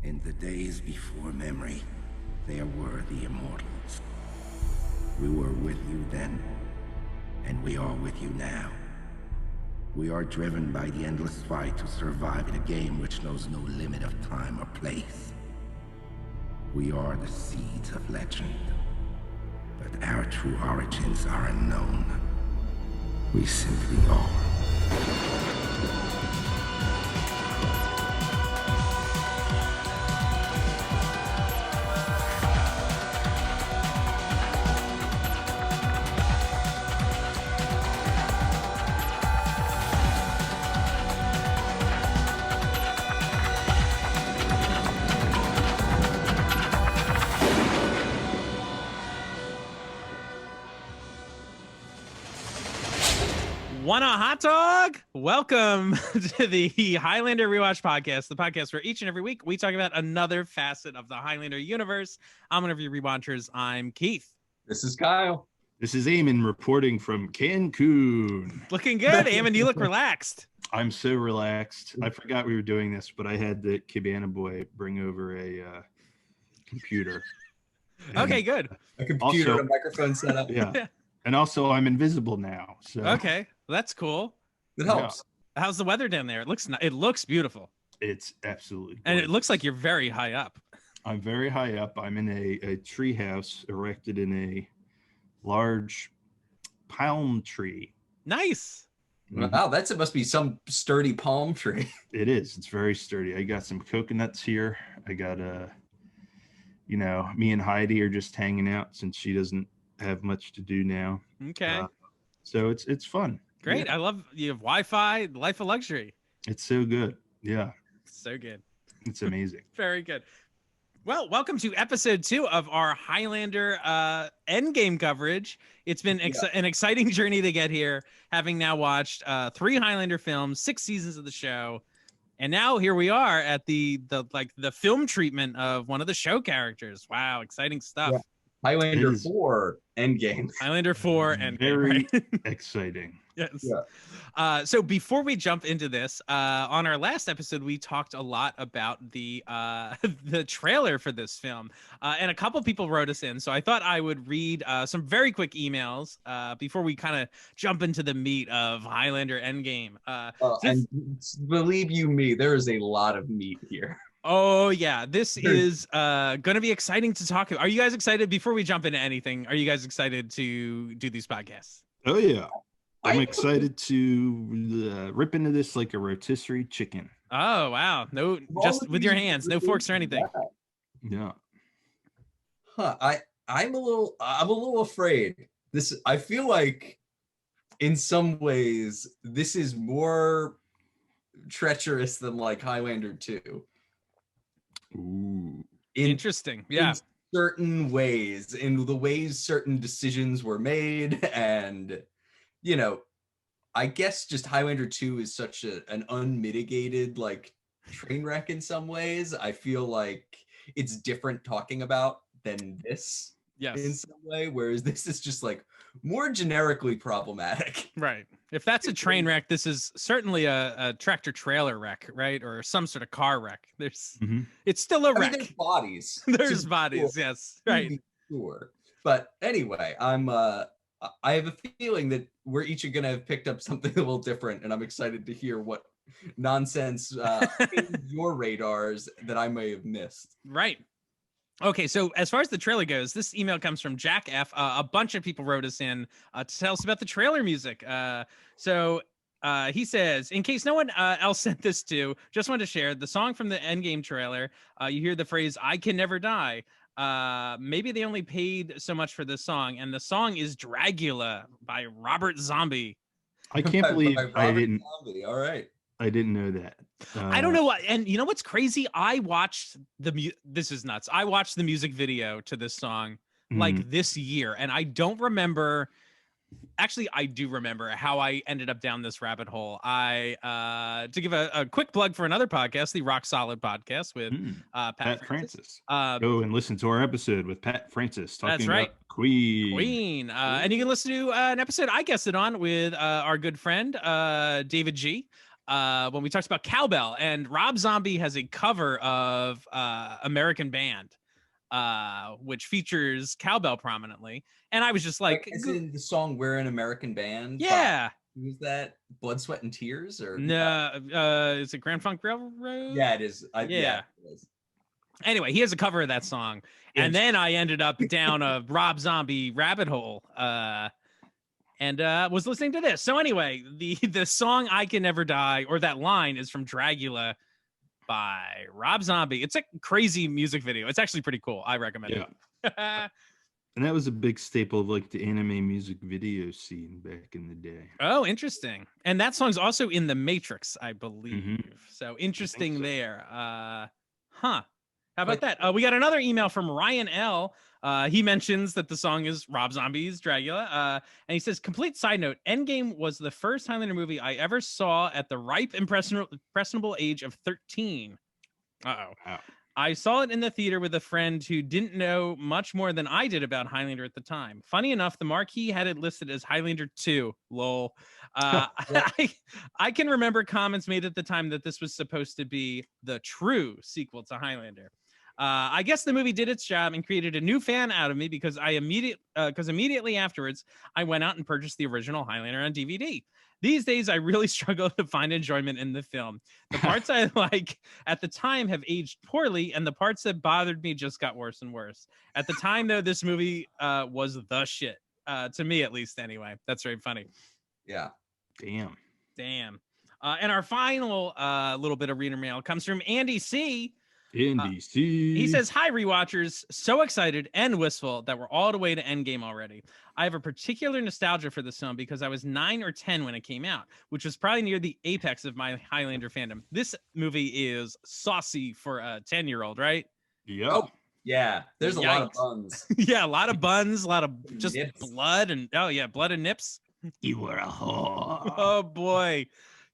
In the days before memory, there were the immortals. We were with you then, and we are with you now. We are driven by the endless fight to survive in a game which knows no limit of time or place. We are the seeds of legend, but our true origins are unknown. We simply are. Want a hot dog? Welcome to the Highlander Rewatch podcast, the podcast where each and every week we talk about another facet of the Highlander universe. I'm one of your rewatchers. I'm Keith. This is Kyle. This is Eamon reporting from Cancun. Looking good, Eamon. You look relaxed. I'm so relaxed. I forgot we were doing this, but I had the Cabana boy bring over a computer. Okay, good. A computer, Also, a microphone setup. Yeah. And also I'm invisible now. So Okay, that's cool. It helps. How's the weather down there? It looks beautiful. It's absolutely gorgeous. And it looks like you're very high up. I'm very high up. I'm in a tree house erected in a large palm tree. Nice. Wow, it must be some sturdy palm tree. It is. It's very sturdy. I got some coconuts here. I got me and Heidi are just hanging out since she doesn't have much to do now. Okay. So it's fun. Great. Yeah. I love you have Wi-Fi, life of luxury. It's so good. Yeah. So good. It's amazing. Very good. Well, welcome to episode 2 of our Highlander Endgame coverage. It's been an exciting journey to get here, having now watched 3 Highlander films, 6 seasons of the show, and now here we are at the film treatment of one of the show characters. Wow, exciting stuff. Yeah. Highlander 4 Endgame. Highlander 4 Endgame. Very right? exciting. Yes. Yeah. So before we jump into this, on our last episode, we talked a lot about the the trailer for this film, and a couple people wrote us in. So I thought I would read some very quick emails before we kind of jump into the meat of Highlander Endgame. And believe you me, there is a lot of meat here. Oh yeah, this is going to be exciting to talk about. Are you guys excited? Before we jump into anything, are you guys excited to do these podcasts? Oh yeah. I'm excited to rip into this like a rotisserie chicken. Oh wow! No, just with your hands, no forks or anything. Yeah. Huh. I'm a little afraid. I feel like in some ways this is more treacherous than like Highlander 2. Ooh. Interesting. Yeah. In certain ways, in the ways certain decisions were made, and I guess just Highlander 2 is such an unmitigated like train wreck in some ways. I feel like it's different talking about than this in some way, whereas this is just like more generically problematic. Right. If that's a train wreck, this is certainly a tractor trailer wreck, right? Or some sort of car wreck. It's still a wreck. There's bodies. There's bodies, yes. Right. Sure. But anyway, I have a feeling that we're each going to have picked up something a little different, and I'm excited to hear what nonsense in your radars that I may have missed. Right. Okay, so as far as the trailer goes, this email comes from Jack F. A bunch of people wrote us in to tell us about the trailer music. So he says, in case no one else sent this to, just wanted to share the song from the Endgame trailer. You hear the phrase, "I can never die." Maybe they only paid so much for this song, and the song is Dragula by Robert Zombie. I can't believe I didn't. Zombie. All right. I didn't know that. I don't know what, and you know what's crazy? I watched this is nuts. I watched the music video to this song like this year, and I don't remember. Actually, I do remember how I ended up down this rabbit hole. To give a quick plug for another podcast, the Rock Solid podcast with Pat Francis. Go and listen to our episode with Pat Francis talking about Queen. And you can listen to an episode I guested on with our good friend David G. when we talked about cowbell, and Rob Zombie has a cover of American Band, which features cowbell prominently. And I was just like, as in the song "We're an American Band." yeah. Who's that? Blood, Sweat, and Tears, or No, is it Grand Funk Railroad? Yeah, it is. Yeah. It is. Anyway, he has a cover of that song, and then I ended up down a Rob Zombie rabbit hole, and was listening to this. So anyway, the song "I Can Never Die" or that line is from Dragula by Rob Zombie. It's a crazy music video. It's actually pretty cool. I recommend it. And that was a big staple of like the anime music video scene back in the day. Oh, interesting. And that song's also in The Matrix, I believe. So interesting there. How about that? We got another email from Ryan L. He mentions that the song is Rob Zombie's Dragula. And he says, complete side note, Endgame was the first Highlander movie I ever saw at the ripe, impressionable age of 13. Uh-oh. Wow. I saw it in the theater with a friend who didn't know much more than I did about Highlander at the time. Funny enough, the marquee had it listed as Highlander 2. Lol. I can remember comments made at the time that this was supposed to be the true sequel to Highlander. I guess the movie did its job and created a new fan out of me because immediately afterwards, I went out and purchased the original Highlander on DVD. These days, I really struggle to find enjoyment in the film. The parts I like at the time have aged poorly, and the parts that bothered me just got worse and worse. At the time, though, this movie was the shit. To me, at least, anyway. That's very funny. Yeah. Damn. And our final little bit of reader mail comes from Andy C. He says, hi, Rewatchers. So excited and wistful that we're all the way to Endgame already. I have a particular nostalgia for this film because I was 9 or 10 when it came out, which was probably near the apex of my Highlander fandom. This movie is saucy for a 10-year-old, right? Yeah. Oh, yeah. There's a lot of buns. Yeah, a lot of buns, a lot of just nips. blood and blood and nips. You were a whore. Oh boy.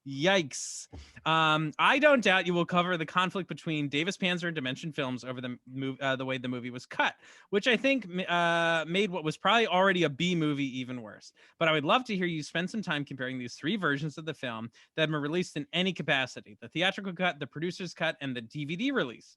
Yikes. I don't doubt you will cover the conflict between Davis Panzer and Dimension Films over the way the movie was cut, which I think made what was probably already a B movie even worse. But I would love to hear you spend some time comparing these three versions of the film that have been released in any capacity: the theatrical cut, the producer's cut, and the DVD release.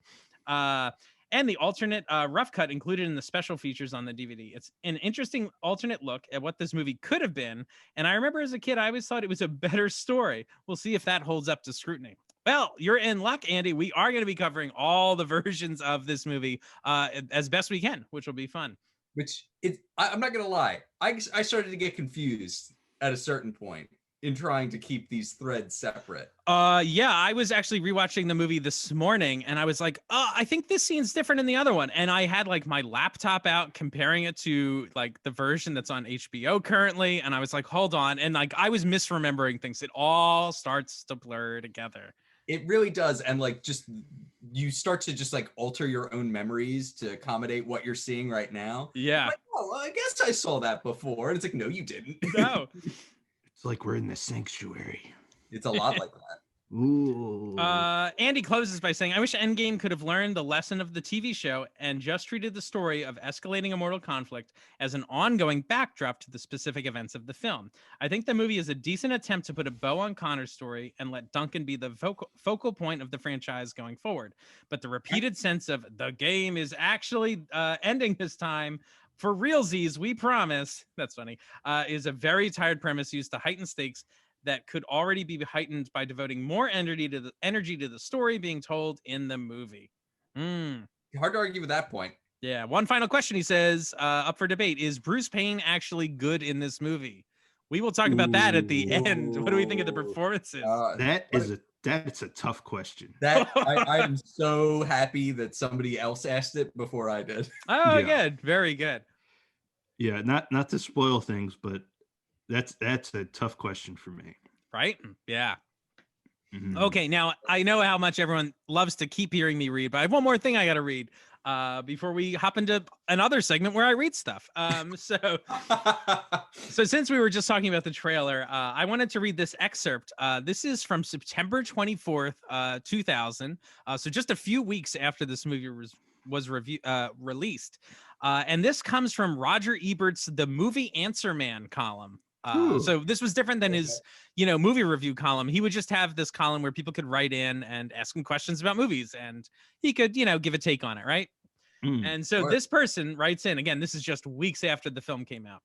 And the alternate rough cut included in the special features on the DVD. It's an interesting alternate look at what this movie could have been. And I remember as a kid, I always thought it was a better story. We'll see if that holds up to scrutiny. Well, you're in luck, Andy. We are going to be covering all the versions of this movie as best we can, which will be fun. I'm not going to lie. I started to get confused at a certain point in trying to keep these threads separate. Yeah, I was actually rewatching the movie this morning and I was like, I think this scene's different in the other one. And I had like my laptop out comparing it to like the version that's on HBO currently. And I was like, hold on. And like, I was misremembering things. It all starts to blur together. It really does. And like, you start to just like alter your own memories to accommodate what you're seeing right now. Yeah. Like, oh, well, I guess I saw that before. And it's like, no, you didn't. No. It's like we're in the sanctuary. It's a lot like that. Ooh. Andy closes by saying, I wish Endgame could have learned the lesson of the TV show and just treated the story of escalating immortal conflict as an ongoing backdrop to the specific events of the film. I think the movie is a decent attempt to put a bow on Connor's story and let Duncan be the focal point of the franchise going forward. But the repeated sense of the game is actually ending this time, for realsies, we promise, that's funny, is a very tired premise used to heighten stakes that could already be heightened by devoting more energy to the story being told in the movie. Hard to argue with that point. Yeah. One final question, he says, up for debate. Is Bruce Payne actually good in this movie? We will talk about that at the end. What do we think of the performances? That's a tough question. I am so happy that somebody else asked it before I did. Oh, yeah. Good. Very good. Yeah, not to spoil things, but that's a tough question for me. Right? Yeah. Mm-hmm. Okay, now I know how much everyone loves to keep hearing me read, but I have one more thing I got to read before we hop into another segment where I read stuff. So since we were just talking about the trailer, I wanted to read this excerpt. This is from September 24th, 2000. So just a few weeks after this movie was released. And this comes from Roger Ebert's The Movie Answer Man column. Ooh. So this was different than his, movie review column. He would just have this column where people could write in and ask him questions about movies, and he could, give a take on it, right? And so Sure. this person writes in, again, this is just weeks after the film came out.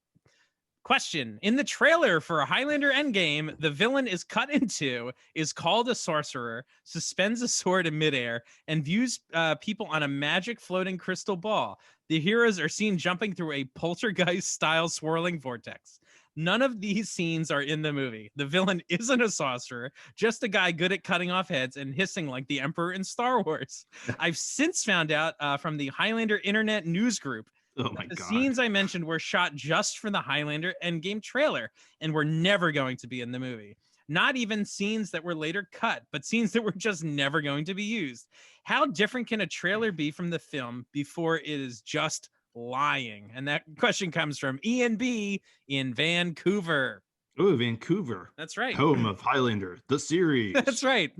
Question: in the trailer for Highlander Endgame, the villain is cut in two, is called a sorcerer, suspends a sword in midair, and views people on a magic floating crystal ball. The heroes are seen jumping through a poltergeist-style swirling vortex. None of these scenes are in the movie. The villain isn't a sorcerer, just a guy good at cutting off heads and hissing like the Emperor in Star Wars. I've since found out from the Highlander Internet News Group Oh my the god. scenes I mentioned were shot just for the Highlander Endgame trailer and were never going to be in the movie. Not even scenes that were later cut, but scenes that were just never going to be used. How different can a trailer be from the film before it is just lying? And that question comes from Ian B. in Vancouver. Oh, Vancouver. That's right. Home of Highlander, the series. That's right.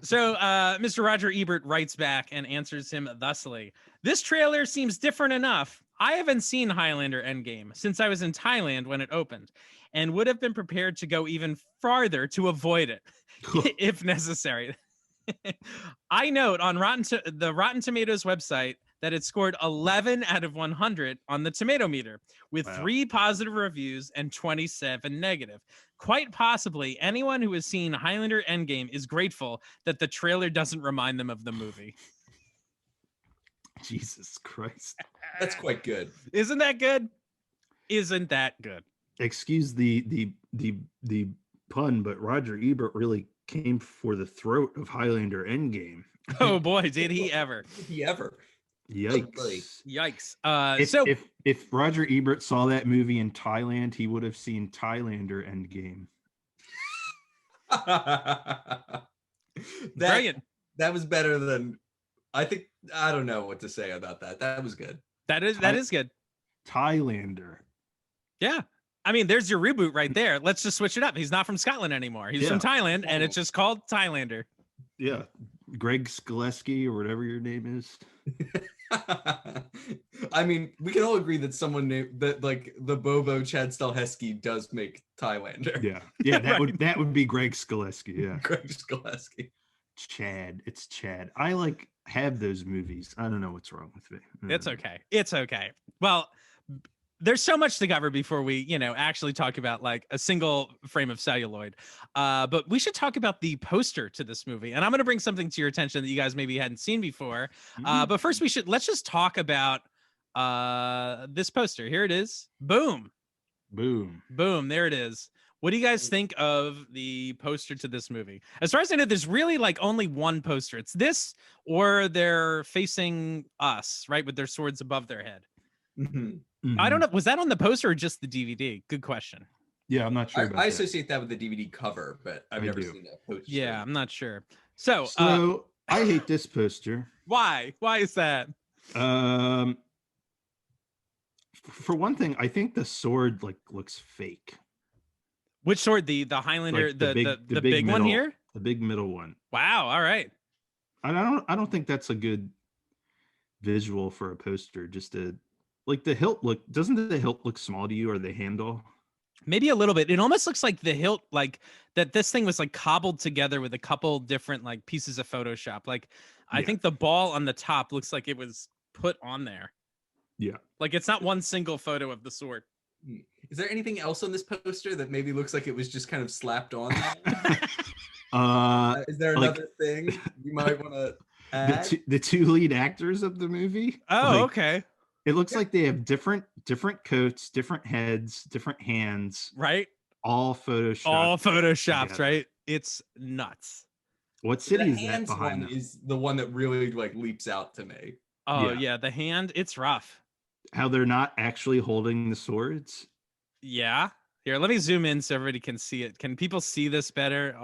So Mr. Roger Ebert writes back and answers him thusly. This trailer seems different enough. I haven't seen Highlander Endgame since I was in Thailand when it opened and would have been prepared to go even farther to avoid it if necessary. I note on the Rotten Tomatoes website that it scored 11 out of 100 on the tomato meter with 3 positive reviews and 27 negative. Quite possibly anyone who has seen Highlander Endgame is grateful that the trailer doesn't remind them of the movie. Jesus Christ. That's quite good. Isn't that good? Isn't that good? Excuse the pun, but Roger Ebert really came for the throat of Highlander Endgame. Oh boy, did he ever. Did he ever? Yikes. Yikes. If Roger Ebert saw that movie in Thailand, he would have seen Highlander Endgame. Brilliant. That was better than I don't know what to say about that. That was good. That is good. Thailander. Yeah. I mean, there's your reboot right there. Let's just switch it up. He's not from Scotland anymore. He's from Thailand, and it's just called Thailander. Yeah. Greg Skleski or whatever your name is. I mean, we can all agree that someone named that like the Bobo Chad Stahelski does make Thailander. Yeah, that would be Greg Skleski. Yeah, Greg Skleski. Chad, it's Chad. I have those movies. I don't know what's wrong with me. It's okay. Well, there's so much to cover before we, actually talk about like a single frame of celluloid. But we should talk about the poster to this movie. And I'm going to bring something to your attention that you guys maybe hadn't seen before. But first let's just talk about this poster. Here it is. Boom. There it is. What do you guys think of the poster to this movie? As far as I know, there's really like only one poster. It's this, or they're facing us, right? With their swords above their head. Mm-hmm. I don't know. Was that on the poster or just the DVD? Good question. Yeah, I'm not sure. I associate that with the DVD cover, but I've never seen that poster. Yeah, I'm not sure. So I hate this poster. Why? Why is that? For one thing, I think the sword looks fake. Which sword? The Highlander, the big one here? The big middle one. Wow. All right. I don't think that's a good visual for a poster. Just the hilt doesn't the hilt look small to you, or the handle? Maybe a little bit. It almost looks like the hilt, like that this thing was like cobbled together with a couple different like pieces of Photoshop. Like I think the ball on the top looks like it was put on there. Yeah. Like it's not one single photo of the sword. Is there anything else on this poster that maybe looks like it was just kind of slapped on? Is there another thing you might want to add? The two lead actors of the movie? Oh, okay. It looks like they have different coats, different heads, different hands. Right? All photoshopped. Yeah. Right? It's nuts. What city is that behind them? Is the one that really leaps out to me. Oh yeah, the hand, it's rough. How they're not actually holding the swords. Yeah. Here, let me zoom in so everybody can see it. Can people see this better?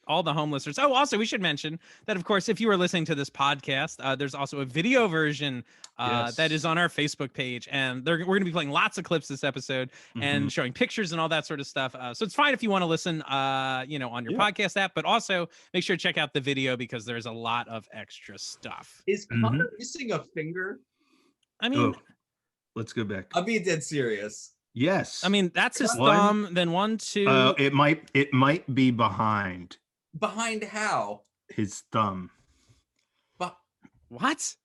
All the home listeners. Oh, also, we should mention that, of course, if you are listening to this podcast, there's also a video version that is on our Facebook page. And we're going to be playing lots of clips this episode and showing pictures and all that sort of stuff. So it's fine if you want to listen, on your podcast app, but also make sure to check out the video because there's a lot of extra stuff. Is Connor missing a finger? I mean, let's go back. I'll be dead serious. Yes. I mean, that's his One. thumb. Then 1, 2. It might be behind Behind how? his thumb. But What?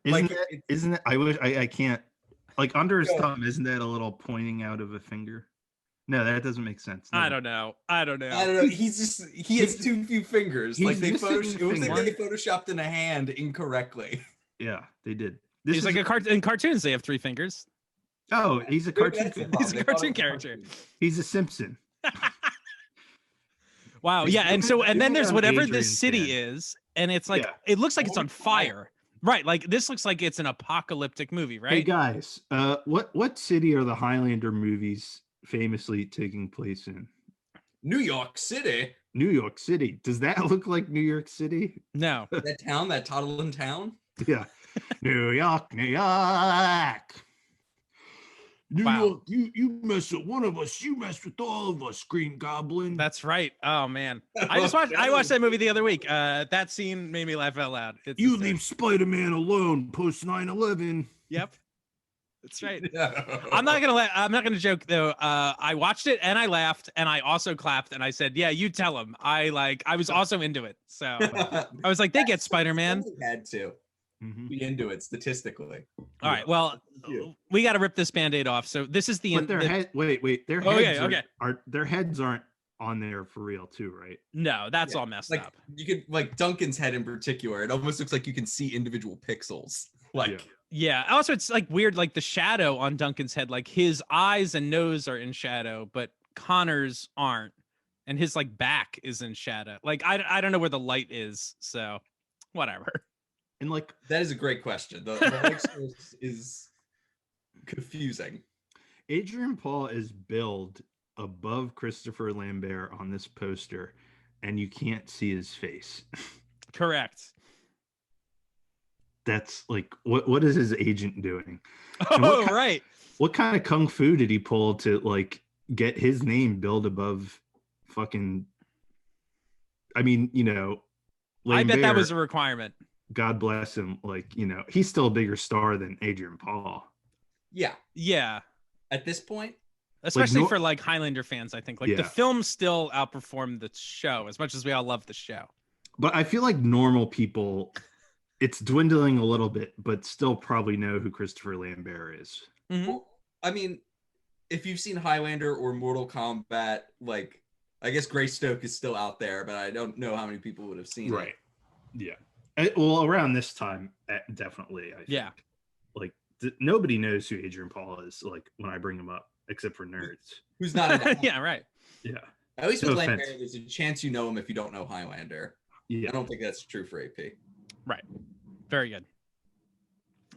Like, Isn't it? I can't. Like under his Yo. thumb, isn't that a little pointing out of a finger? No, that doesn't make sense. I No. don't know. I don't know. I don't know. He has too few fingers. he's Like it missing looks like finger. they photoshopped in a hand incorrectly. Yeah, they did. He's like in cartoons. They have 3 fingers. Oh, he's a cartoon. That's character. involved. He's a They cartoon thought it was character. cartoon. He's a Simpson. Wow. Yeah. And so, and then there's I'm whatever Adrian this city fan. is, and it's like Yeah. it looks like it's Oh, on fire. Right. Like this looks like it's an apocalyptic movie, right? Hey guys, what city are the Highlander movies famously taking place in? New York City. New York City. Does that look like New York City? No. That town, that toddling town. Yeah. New York, New York. New Wow. York, you mess with one of us, you mess with all of us, Green Goblin. That's right. Oh man. I watched that movie the other week. That scene made me laugh out loud. It's You hysterical. leave Spider-Man alone post 9/11. Yep. That's right. I'm not gonna joke though. I watched it and I laughed and I also clapped and I said, "Yeah, you tell him." I was also into it, so I was like, "They get Spider-Man." We had to be into it statistically. All right, well, we got to rip this Band-Aid off. So this is the But end. their head, wait, their Oh, heads okay. are their heads aren't on there for real too, right? No, that's Yeah, all messed Like up. you could like Duncan's head in particular. It almost looks like you can see individual pixels. Like Yeah. Yeah. Also, it's like weird, like the shadow on Duncan's head, like his eyes and nose are in shadow, but Connor's aren't, and his like back is in shadow. Like I don't know where the light is, so whatever. And like that is a great question. The light source is confusing. Adrian Paul is billed above Christopher Lambert on this poster, and you can't see his face. Correct. That's like what is his agent doing? Oh, right. What kind of kung fu did he pull to like get his name billed above fucking? I mean, you know, I bet that Lambert, was a requirement. God bless him. Like, you know, he's still a bigger star than Adrian Paul. Yeah. Yeah. At this point, Especially for like Highlander fans, I think. Like the Yeah. film still outperformed the show as much as we all love the show. But I feel like normal people, it's dwindling a little bit, but still probably know who Christopher Lambert is. Mhm. well, I mean, if you've seen Highlander or Mortal Kombat, like I guess Greystoke is still out there, but I don't know how many people would have seen it. Yeah. Well, around this time, definitely. I think. Yeah. Like nobody knows who Adrian Paul is. Like when I bring him up, except for nerds. Who's not into Yeah, right. Yeah. At least No with Lambert, offense. there's a chance you know him if you don't know Highlander. Yeah. I don't think that's true for AP. Right. Very good.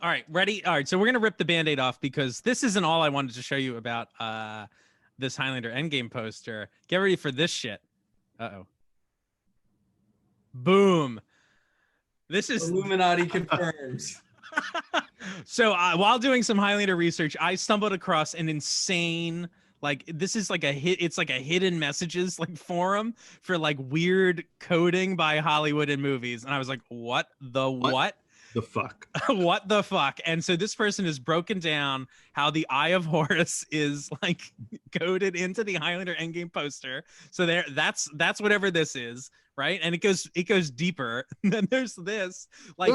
All right, ready? All right, so we're going to rip the Band-Aid off because this isn't all I wanted to show you about this Highlander Endgame poster. Get ready for this shit. Uh-oh. Boom. This is... Illuminati confirmed. So while doing some Highlander research, I stumbled across an insane... Like this is like it's like a hidden messages like forum for like weird coding by Hollywood in movies. And I was like, what the fuck? what the fuck? And so this person has broken down how the Eye of Horus is like coded into the Highlander Endgame poster. So that's whatever this is, right? And it goes deeper. And then there's this like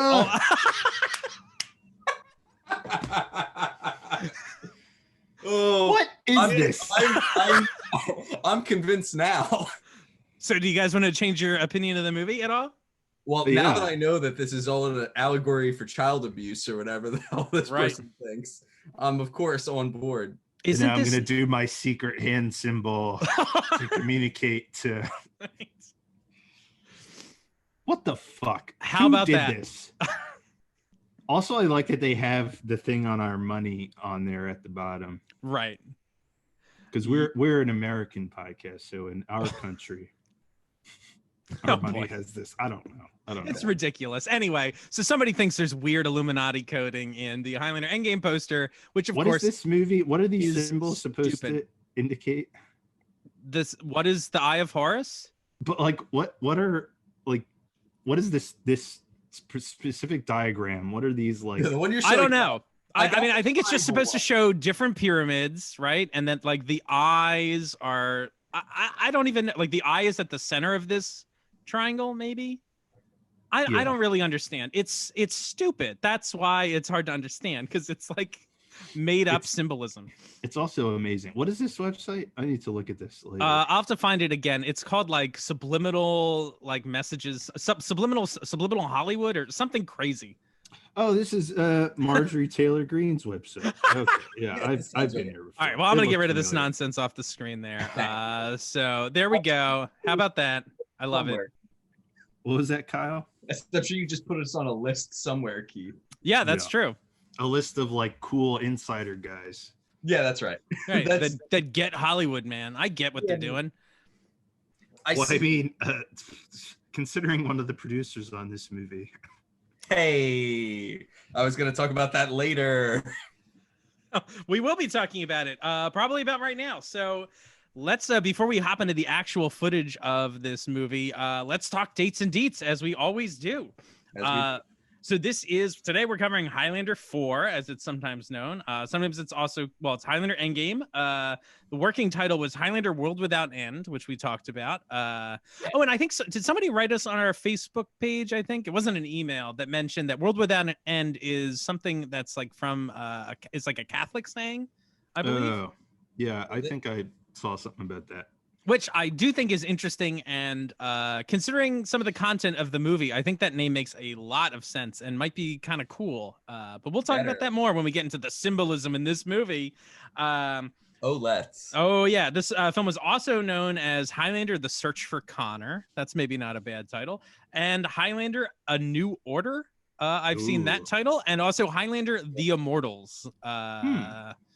Oh, What is this? I'm convinced now. So do you guys want to change your opinion of the movie at all? Well, Yeah. now that I know that this is all an allegory for child abuse or whatever the hell this Right. person thinks, I'm of course on board. And now I'm this... gonna do my secret hand symbol to communicate to. What the fuck? How Who about did that? This? Also, I like that they have the thing on our money on there at the bottom Right. because we're an American podcast, so in our country, our Oh, money boy. has this. I don't know. It's ridiculous. Anyway, so somebody thinks there's weird Illuminati coding in the Highlander Endgame poster, which of What is course this movie? What are these is symbols supposed stupid. to indicate? what is the Eye of Horus? But like, what is this specific diagram? What are these like? The one you're I showing, don't know. I mean, I think it's just supposed to show different pyramids, right? And then like the eyes are, I don't even like the eye is at the center of this triangle, maybe. I don't really understand. It's stupid. That's why it's hard to understand, because it's like made up symbolism. It's also amazing. What is this website? I need to look at this later. I'll have to find it again. It's called like subliminal like messages, subliminal Hollywood or something crazy. Oh, this is Marjorie Taylor Greene's website. Okay, yeah, I've been here before. All right, well, I'm gonna get rid of this nonsense off the screen there. So there we go. How about that? I love it. What was that, Kyle? I'm sure you just put us on a list somewhere, Keith. Yeah, that's true. A list of like cool insider guys. Yeah, that's right. Right, that get Hollywood, man. I get what they're doing. I mean, considering one of the producers on this movie. Hey, I was going to talk about that later. We will be talking about it, probably about right now. So let's, before we hop into the actual footage of this movie, let's talk dates and deets, as we always do. So today we're covering Highlander 4, as it's sometimes known. Sometimes it's also, it's Highlander Endgame. The working title was Highlander World Without End, which we talked about. Oh, and I think, did somebody write us on our Facebook page? I think it wasn't an email that mentioned that World Without End is something that's like from, it's like a Catholic saying, I believe. Oh, yeah, I think I saw something about that. Which I do think is interesting, and considering some of the content of the movie, I think that name makes a lot of sense and might be kind of cool. But we'll talk about that more when we get into the symbolism in this movie. Let's. Oh, yeah. This film was also known as Highlander: The Search for Connor. That's maybe not a bad title. And Highlander: A New Order. I've seen that title. And also Highlander: The Immortals.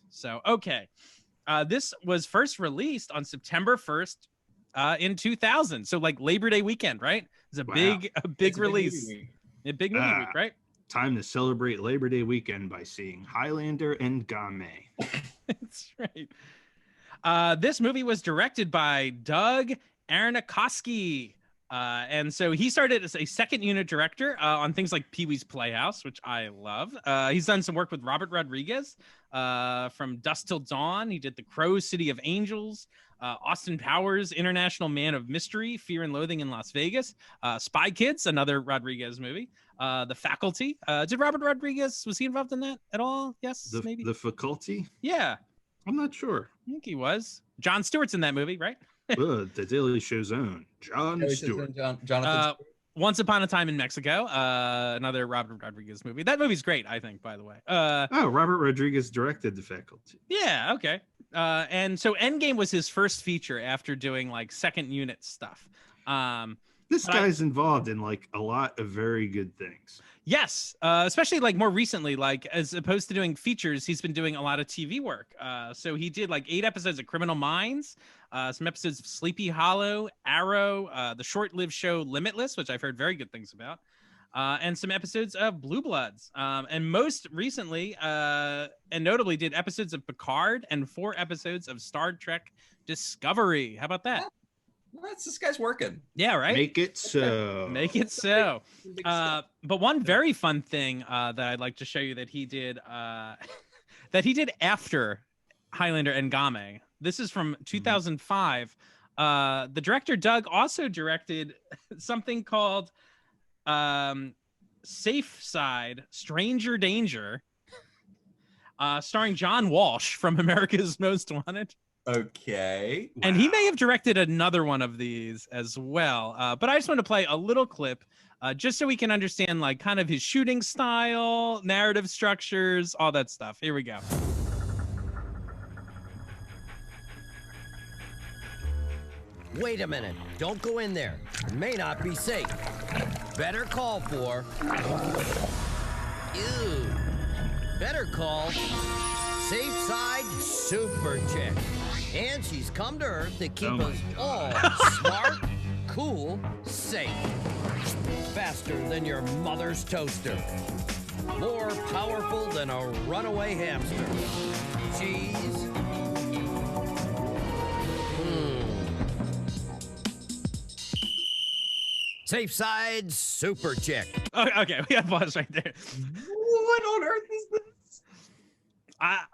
So, okay. This was first released on September 1st in 2000. So like Labor Day weekend, right? It's a big release. A big movie week, right? Time to celebrate Labor Day weekend by seeing Highlander and Game. That's right. This movie was directed by Doug Aronofsky. And so he started as a second unit director on things like Pee-wee's Playhouse, which I love. He's done some work with Robert Rodriguez from Dusk Till Dawn. He did The Crow, City of Angels, Austin Powers, International Man of Mystery, Fear and Loathing in Las Vegas, Spy Kids, another Rodriguez movie, The Faculty. Did Robert Rodriguez, was he involved in that at all? Yes, maybe? The Faculty? Yeah. I'm not sure. I think he was. Jon Stewart's in that movie, right? The Daily Show's own Jon Stewart. Jonathan. Once Upon a Time in Mexico, another Robert Rodriguez movie. That movie's great, I think, by the way. Robert Rodriguez directed The Faculty. Yeah, okay. And so Endgame was his first feature after doing like second unit stuff. This guy's involved in like a lot of very good things. Yes, especially like more recently, like as opposed to doing features, he's been doing a lot of TV work. So he did like 8 episodes of Criminal Minds, some episodes of Sleepy Hollow, Arrow, the short-lived show Limitless, which I've heard very good things about, and some episodes of Blue Bloods. And most recently, and notably, did episodes of Picard and 4 episodes of Star Trek Discovery. How about that? This guy's working. Yeah, right. Make it so. Make it so. But one very fun thing that I'd like to show you that he did after Highlander and Game. This is from 2005. The director Doug also directed something called Safe Side: Stranger Danger, starring John Walsh from America's Most Wanted. Okay. And he may have directed another one of these as well. But I just want to play a little clip just so we can understand like kind of his shooting style, narrative structures, all that stuff. Here we go. Wait a minute. Don't go in there. It may not be safe. Better call for... Ew. Better call... Safe Side Super Chick. And she's come to Earth to keep us all smart, cool, safe. Faster than your mother's toaster. More powerful than a runaway hamster. She's... Safe Side Super Chick. Okay, we have pause right there. What on earth is this?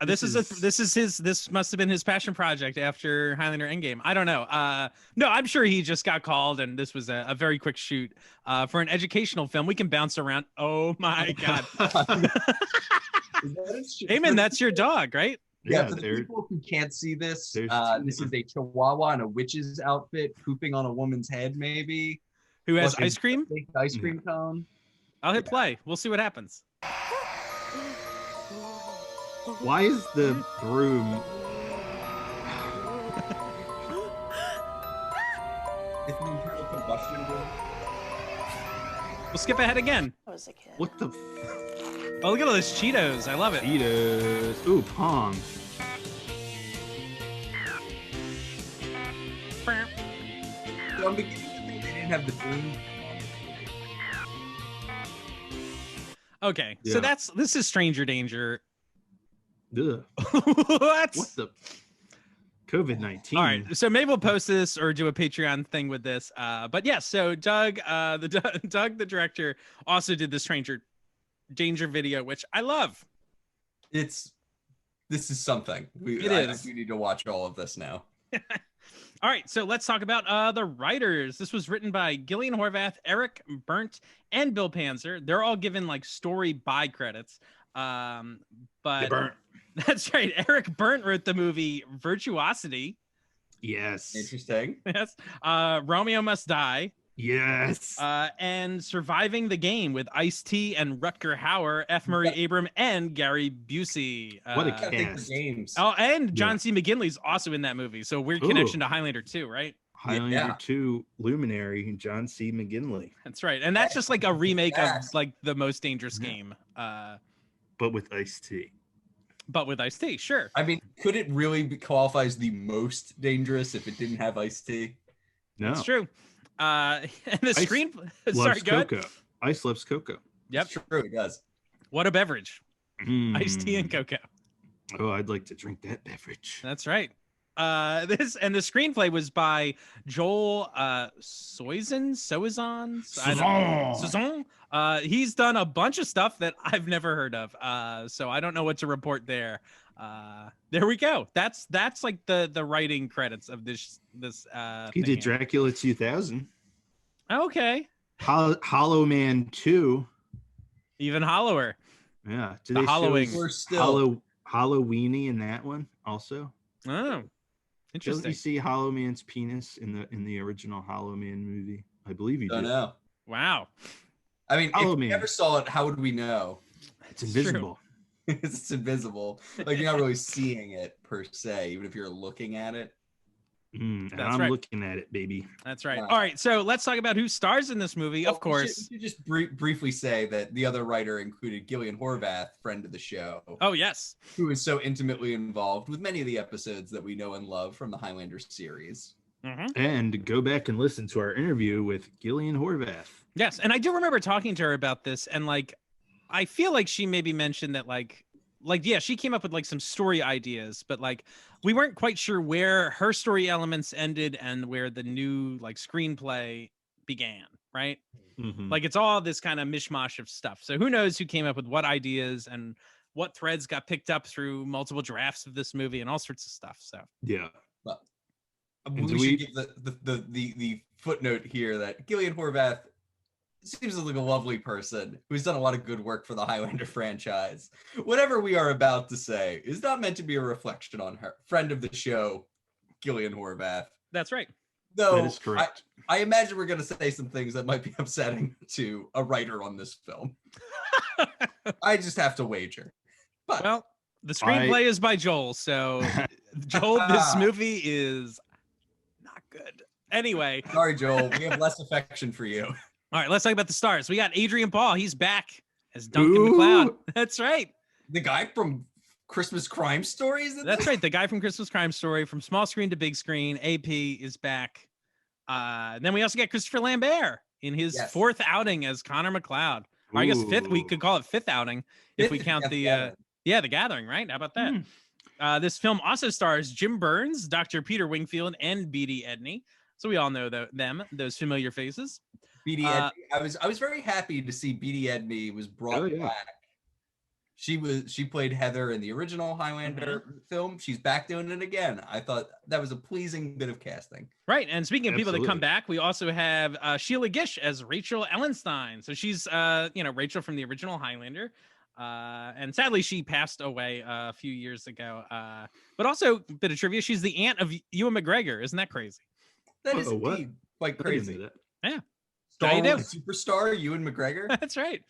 This must have been his passion project after Highlander Endgame. I don't know. No, I'm sure he just got called, and this was a very quick shoot for an educational film. We can bounce around. Oh my god, Eamon, that's your dog, right? Yeah, for the people who can't see this, this is a chihuahua in a witch's outfit pooping on a woman's head, maybe. Who has ice cream? Ice cream cone. I'll hit play. We'll see what happens. Why is the broom? It's an internal combustion room. We'll skip ahead again. I was a kid. What the? Oh, look at all those Cheetos. I love it. Cheetos. Ooh, Pong. So I'm beginning to think they didn't have the broom. Okay, Yeah. so this is Stranger Danger. Ugh. What? What the? COVID-19. All right, so maybe we'll post this or do a Patreon thing with this. But yes, so Doug, Doug, the director, also did the Stranger Danger video, which I love. This is something. It is. I do need to watch all of this now. All right, so let's talk about the writers. This was written by Gillian Horvath, Eric Berndt, and Bill Panzer. They're all given like story by credits. But that's right. Eric Berndt wrote the movie Virtuosity. Yes. Interesting. Yes. Romeo Must Die. Yes. And Surviving the Game with Ice-T and Rutger Hauer, F. Murray Abram, and Gary Busey. What a I think the cast. games. Oh, and John C. McGinley's also in that movie. So weird connection Ooh. to Highlander 2, right? Highlander 2 luminary John C. McGinley, That's right. And that's just like a remake of Yes. like The Most Dangerous Game. but with Ice-T. But with Ice-T, sure. I mean, could it really qualify as the most dangerous if it didn't have Ice-T? No. It's true. And the Ice screen sorry, Loves go ahead. cocoa. Ice loves cocoa. Yep. It's true, it does. What a beverage. Mm. Iced-T and cocoa. Oh, I'd like to drink that beverage. That's right. The screenplay was by Joel Soizon. He's done a bunch of stuff that I've never heard of. So I don't know what to report there. There we go. That's like the writing credits of this He thing did here. Dracula 2000. Okay. Hollow Man 2. Even hollower. Yeah. The Hollowing. We're still Halloweeny in that one also. Oh. Doesn't Interesting. you see Hollow Man's penis in the original Hollow Man movie? I believe you don't do. know. Wow. I mean, Hollow if we Man. never saw it, how would we know? It's invisible. It's invisible. Like you're not really seeing it per se, even if you're looking at it. And That's I'm right. looking at it, baby. That's right. Wow. All right. So let's talk about who stars in this movie. Of course. We should just briefly say that the other writer included Gillian Horvath, friend of the show, Oh, yes. who is so intimately involved with many of the episodes that we know and love from the Highlander series. Mm-hmm. And go back and listen to our interview with Gillian Horvath. Yes. And I do remember talking to her about this. And like, I feel like she maybe mentioned that yeah, she came up with like some story ideas, but like we weren't quite sure where her story elements ended and where the new like screenplay began, right? Mhm. Like it's all this kind of mishmash of stuff. So who knows who came up with what ideas and what threads got picked up through multiple drafts of this movie and all sorts of stuff. So Yeah. But And we should give the footnote here that Gillian Horvath seems like a lovely person who's done a lot of good work for the Highlander franchise. Whatever we are about to say is not meant to be a reflection on her. Friend of the show, Gillian Horvath. that's right. Though That is correct. I imagine we're going to say some things that might be upsetting to a writer on this film. I just have to wager. But Well, the screenplay is by Joel. So Joel, this movie is not good. Anyway, sorry, Joel, we have less affection for you. all right, let's talk about the stars. We got Adrian Paul. He's back as Duncan Ooh. McLeod. That's right. The guy from Christmas Crime Stories? That's right. The guy from Christmas Crime Story, from small screen to big screen. AP is back. Then we also got Christopher Lambert in his Yes. fourth outing as Connor McLeod. Or I guess fifth. We Ooh. could call it fifth outing if we count the the Gathering, right? How about that? This film also stars Jim Burns, Dr. Peter Wingfield, and Beatty Edney. So we all know those familiar faces. Beatty Edney. I was very happy to see Beatty Edney was brought Oh, yeah. back She played Heather in the original Highlander film. She's back doing it again. I thought that was a pleasing bit of casting. Right. And speaking of people that come Absolutely. back, we also have Sheila Gish as Rachel Ellenstein. So she's Rachel from the original Highlander. And sadly she passed away a few years ago. But also a bit of trivia, she's the aunt of Ewan McGregor. Isn't that crazy? That is Oh, what? indeed quite I didn't crazy. know that. Yeah. Star How you Wars superstar Ewan McGregor. That's right.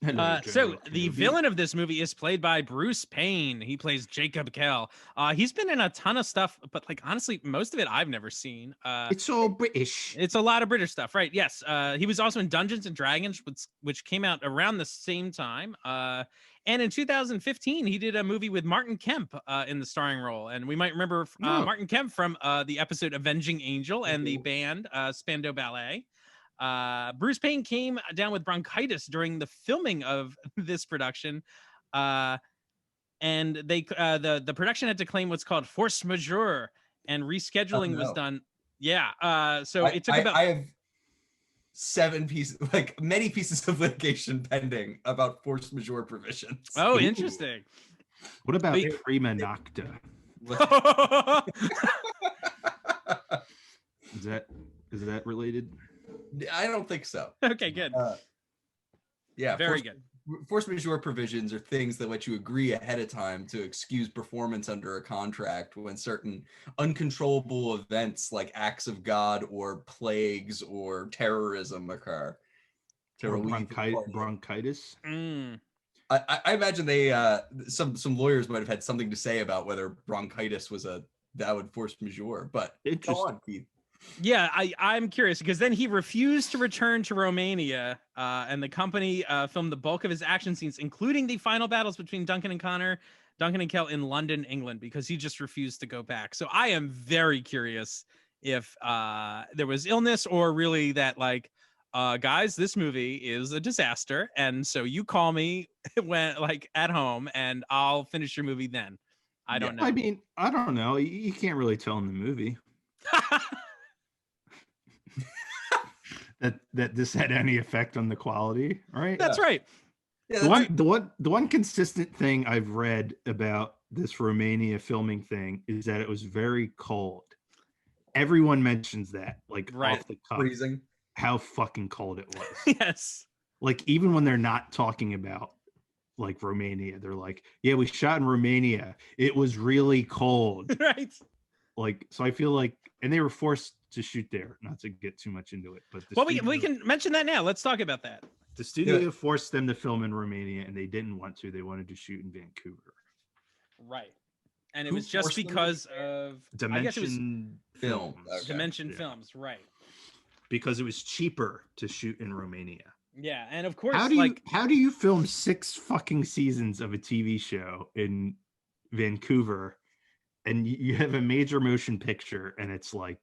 Hello, So General the Kenobi. villain of this movie is played by Bruce Payne. He plays Jacob Kell. He's been in a ton of stuff, but like honestly, most of it I've never seen. It's all British. It's a lot of British stuff, right? Yes. He was also in Dungeons and Dragons, which came out around the same time. And in 2015, he did a movie with Martin Kemp in the starring role. And we might remember Martin Kemp from the episode Avenging Angel and the band Spandau Ballet. Bruce Payne came down with bronchitis during the filming of this production. And they the production had to claim what's called force majeure, and rescheduling was done. Yeah. So it took about. I have many pieces of litigation pending about force majeure provisions. Oh, Ooh. interesting. What about Wait. Prima Nocta? Is that related? I don't think so. Okay, good. Yeah, Very good. Force majeure provisions are things that let you agree ahead of time to excuse performance under a contract when certain uncontrollable events like acts of God or plagues or terrorism occur. Or bronchitis? Mm. I imagine they some lawyers might have had something to say about whether bronchitis was a valid force majeure, but go on, Keith. Yeah, I'm curious because then he refused to return to Romania, and the company filmed the bulk of his action scenes, including the final battles between Duncan and Kell in London, England, because he just refused to go back. So I am very curious if there was illness or really that like, guys, this movie is a disaster, and so you call me when like at home, and I'll finish your movie then. I don't know. I mean, I don't know. You can't really tell in the movie that this had any effect on the quality, right? That's right. Yeah, The one consistent thing I've read about this Romania filming thing is that it was very cold. Everyone mentions that, like Right. off the cuff, freezing. how fucking cold it was. Yes. Like even when they're not talking about like Romania, they're like, "Yeah, we shot in Romania. It was really cold." Right. Like, so I feel like, and they were forced to shoot there. Not to get too much into it, but Well, we can mention that now. Let's talk about that. the studio forced them to film in Romania, and they didn't want to. They wanted to shoot in Vancouver. Right. And it Who was just forced them to because of I guess it was Dimension Film. Films. Okay. Dimension Yeah. Films, right? Because it was cheaper to shoot in Romania. Yeah, and of course, How do you film 6 fucking seasons of a TV show in Vancouver, and you have a major motion picture, and it's like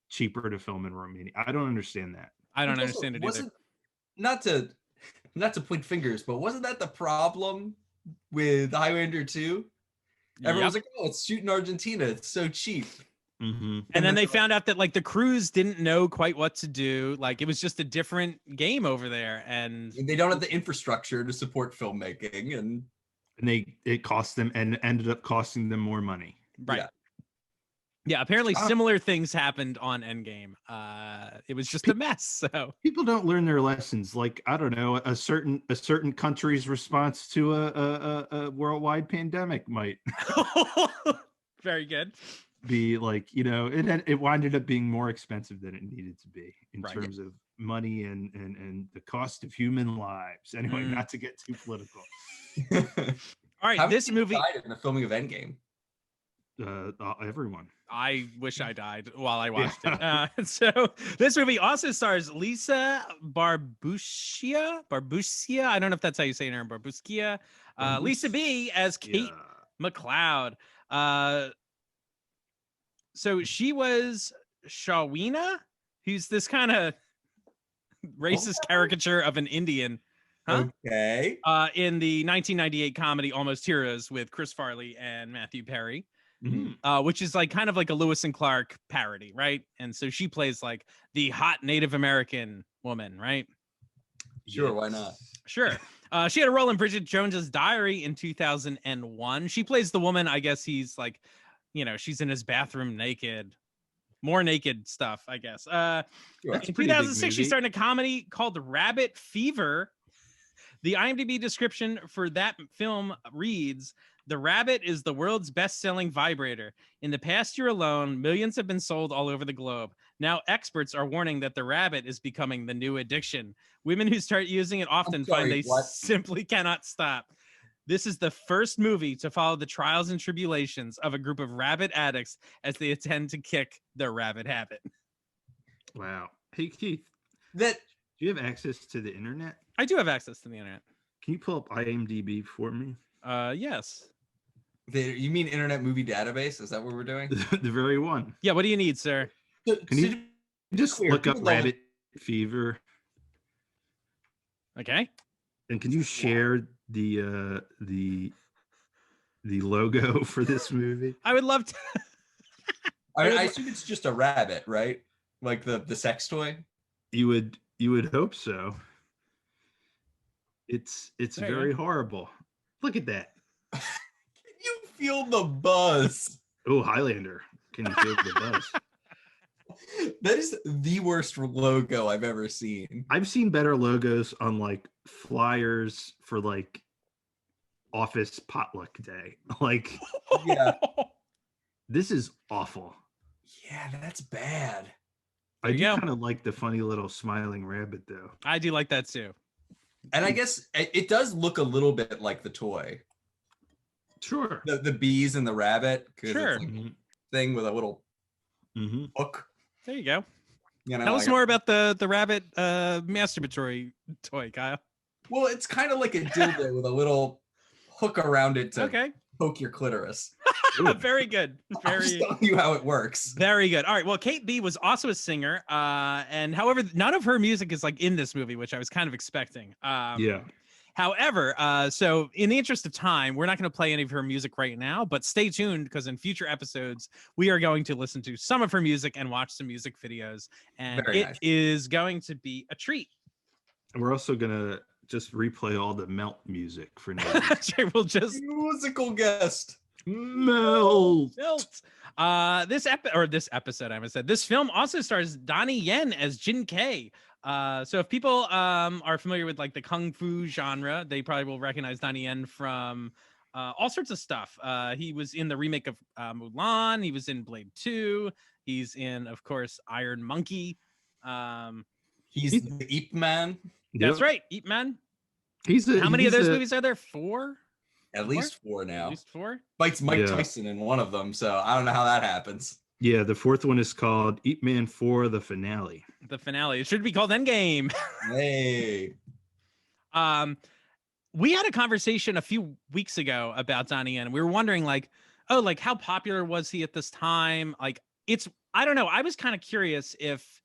cheaper to film in Romania? I don't understand that. I don't Also, understand it either. Not to point fingers, but wasn't that the problem with Highlander 2? Everyone's like, "Oh, it's shoot in Argentina. It's so cheap." Mm-hmm. And then they found out that like the crews didn't know quite what to do. Like it was just a different game over there, and They don't have the infrastructure to support filmmaking, and It cost them and ended up costing them more money. right. Yeah, apparently similar things happened on Endgame. It was just a mess. So People don't learn their lessons. Like, I don't know, a certain country's response to a worldwide pandemic might very good. be like, it winded up being more expensive than it needed to be in Right. terms of money and the cost of human lives. Anyway, Mm. not to get too political. All right, How many this people movie. died in the filming of Endgame. Everyone. I wish I died while I watched it. So this movie also stars Lisa Barbushia. I don't know if that's how you say her name. Barbushia. Lisa B as Kate McLeod. So she was Shawina, who's this kind of racist caricature of an Indian. Huh? Okay. In the 1998 comedy Almost Heroes with Chris Farley and Matthew Perry. Which is like kind of like a Lewis and Clark parody, right? And so she plays like the hot Native American woman, right? Sure, why not? Sure. She had a role in Bridget Jones's Diary in 2001. She plays the woman. I guess he's like, she's in his bathroom naked. More naked stuff, I guess. Sure. In 2006, she started a comedy called Rabbit Fever. The IMDb description for that film reads, "The Rabbit is the world's best-selling vibrator. In the past year alone, millions have been sold all over the globe. Now experts are warning that the Rabbit is becoming the new addiction. Women who start using it often find they simply cannot stop. This is the first movie to follow the trials and tribulations of a group of rabbit addicts as they attempt to kick their rabbit habit." Wow. Hey, Keith, That do you have access to the internet? I do have access to the internet. Can you pull up IMDb for me? Yes. you mean Internet Movie Database? Is that what we're doing? The very one. Yeah, what do you need, sir? Can you just look up Rabbit Fever? Okay. And can you share the logo for this movie? I would love to. I assume it's just a rabbit, right? Like the sex toy. You would hope so. It's There you very horrible. Look at that. Can you feel the buzz? Oh, Highlander. Can you feel the buzz? That is the worst logo I've ever seen. I've seen better logos on like flyers for like office potluck day. Like, Yeah. this is awful. Yeah, that's bad. I do you go. kind of like the funny little smiling rabbit though. I do like that too. And I guess it does look a little bit like the toy. Sure. The bees and the rabbit. 'Cause Sure. It's like a thing with a little hook. There you go. You know, Tell us like more about the rabbit masturbatory toy, Kyle. well, it's kind of like a dildo with a little hook around it to Okay. poke your clitoris. Very good. I'm just telling you how it works. Very good. All right. Well, Kate B was also a singer. And however, none of her music is like in this movie, which I was kind of expecting. Yeah. However, so in the interest of time, we're not going to play any of her music right now, but stay tuned because in future episodes, we are going to listen to some of her music and watch some music videos. And Very it nice. is going to be a treat. And we're also gonna just replay all the melt music for now. We'll just Musical guest. Melt. built. This episode, I said this film also stars Donnie Yen as Jin Kei. So if people are familiar with like the kung fu genre, they probably will recognize Donnie Yen from all sorts of stuff. He was in the remake of Mulan. He was in Blade 2. He's in, of course, Iron Monkey. He's the Eep Man. That's right, Ip Man. How many of he's those a- movies are there? 4? At least 4 At now. least 4. Fights Mike Yeah. Tyson in one of them, so I don't know how that happens. Yeah, the fourth one is called Eat Man 4, the finale. The finale. It should be called Endgame. Hey. We had a conversation a few weeks ago about Donnie Yen. We were wondering like, oh, like how popular was he at this time? Like I don't know. I was kind of curious if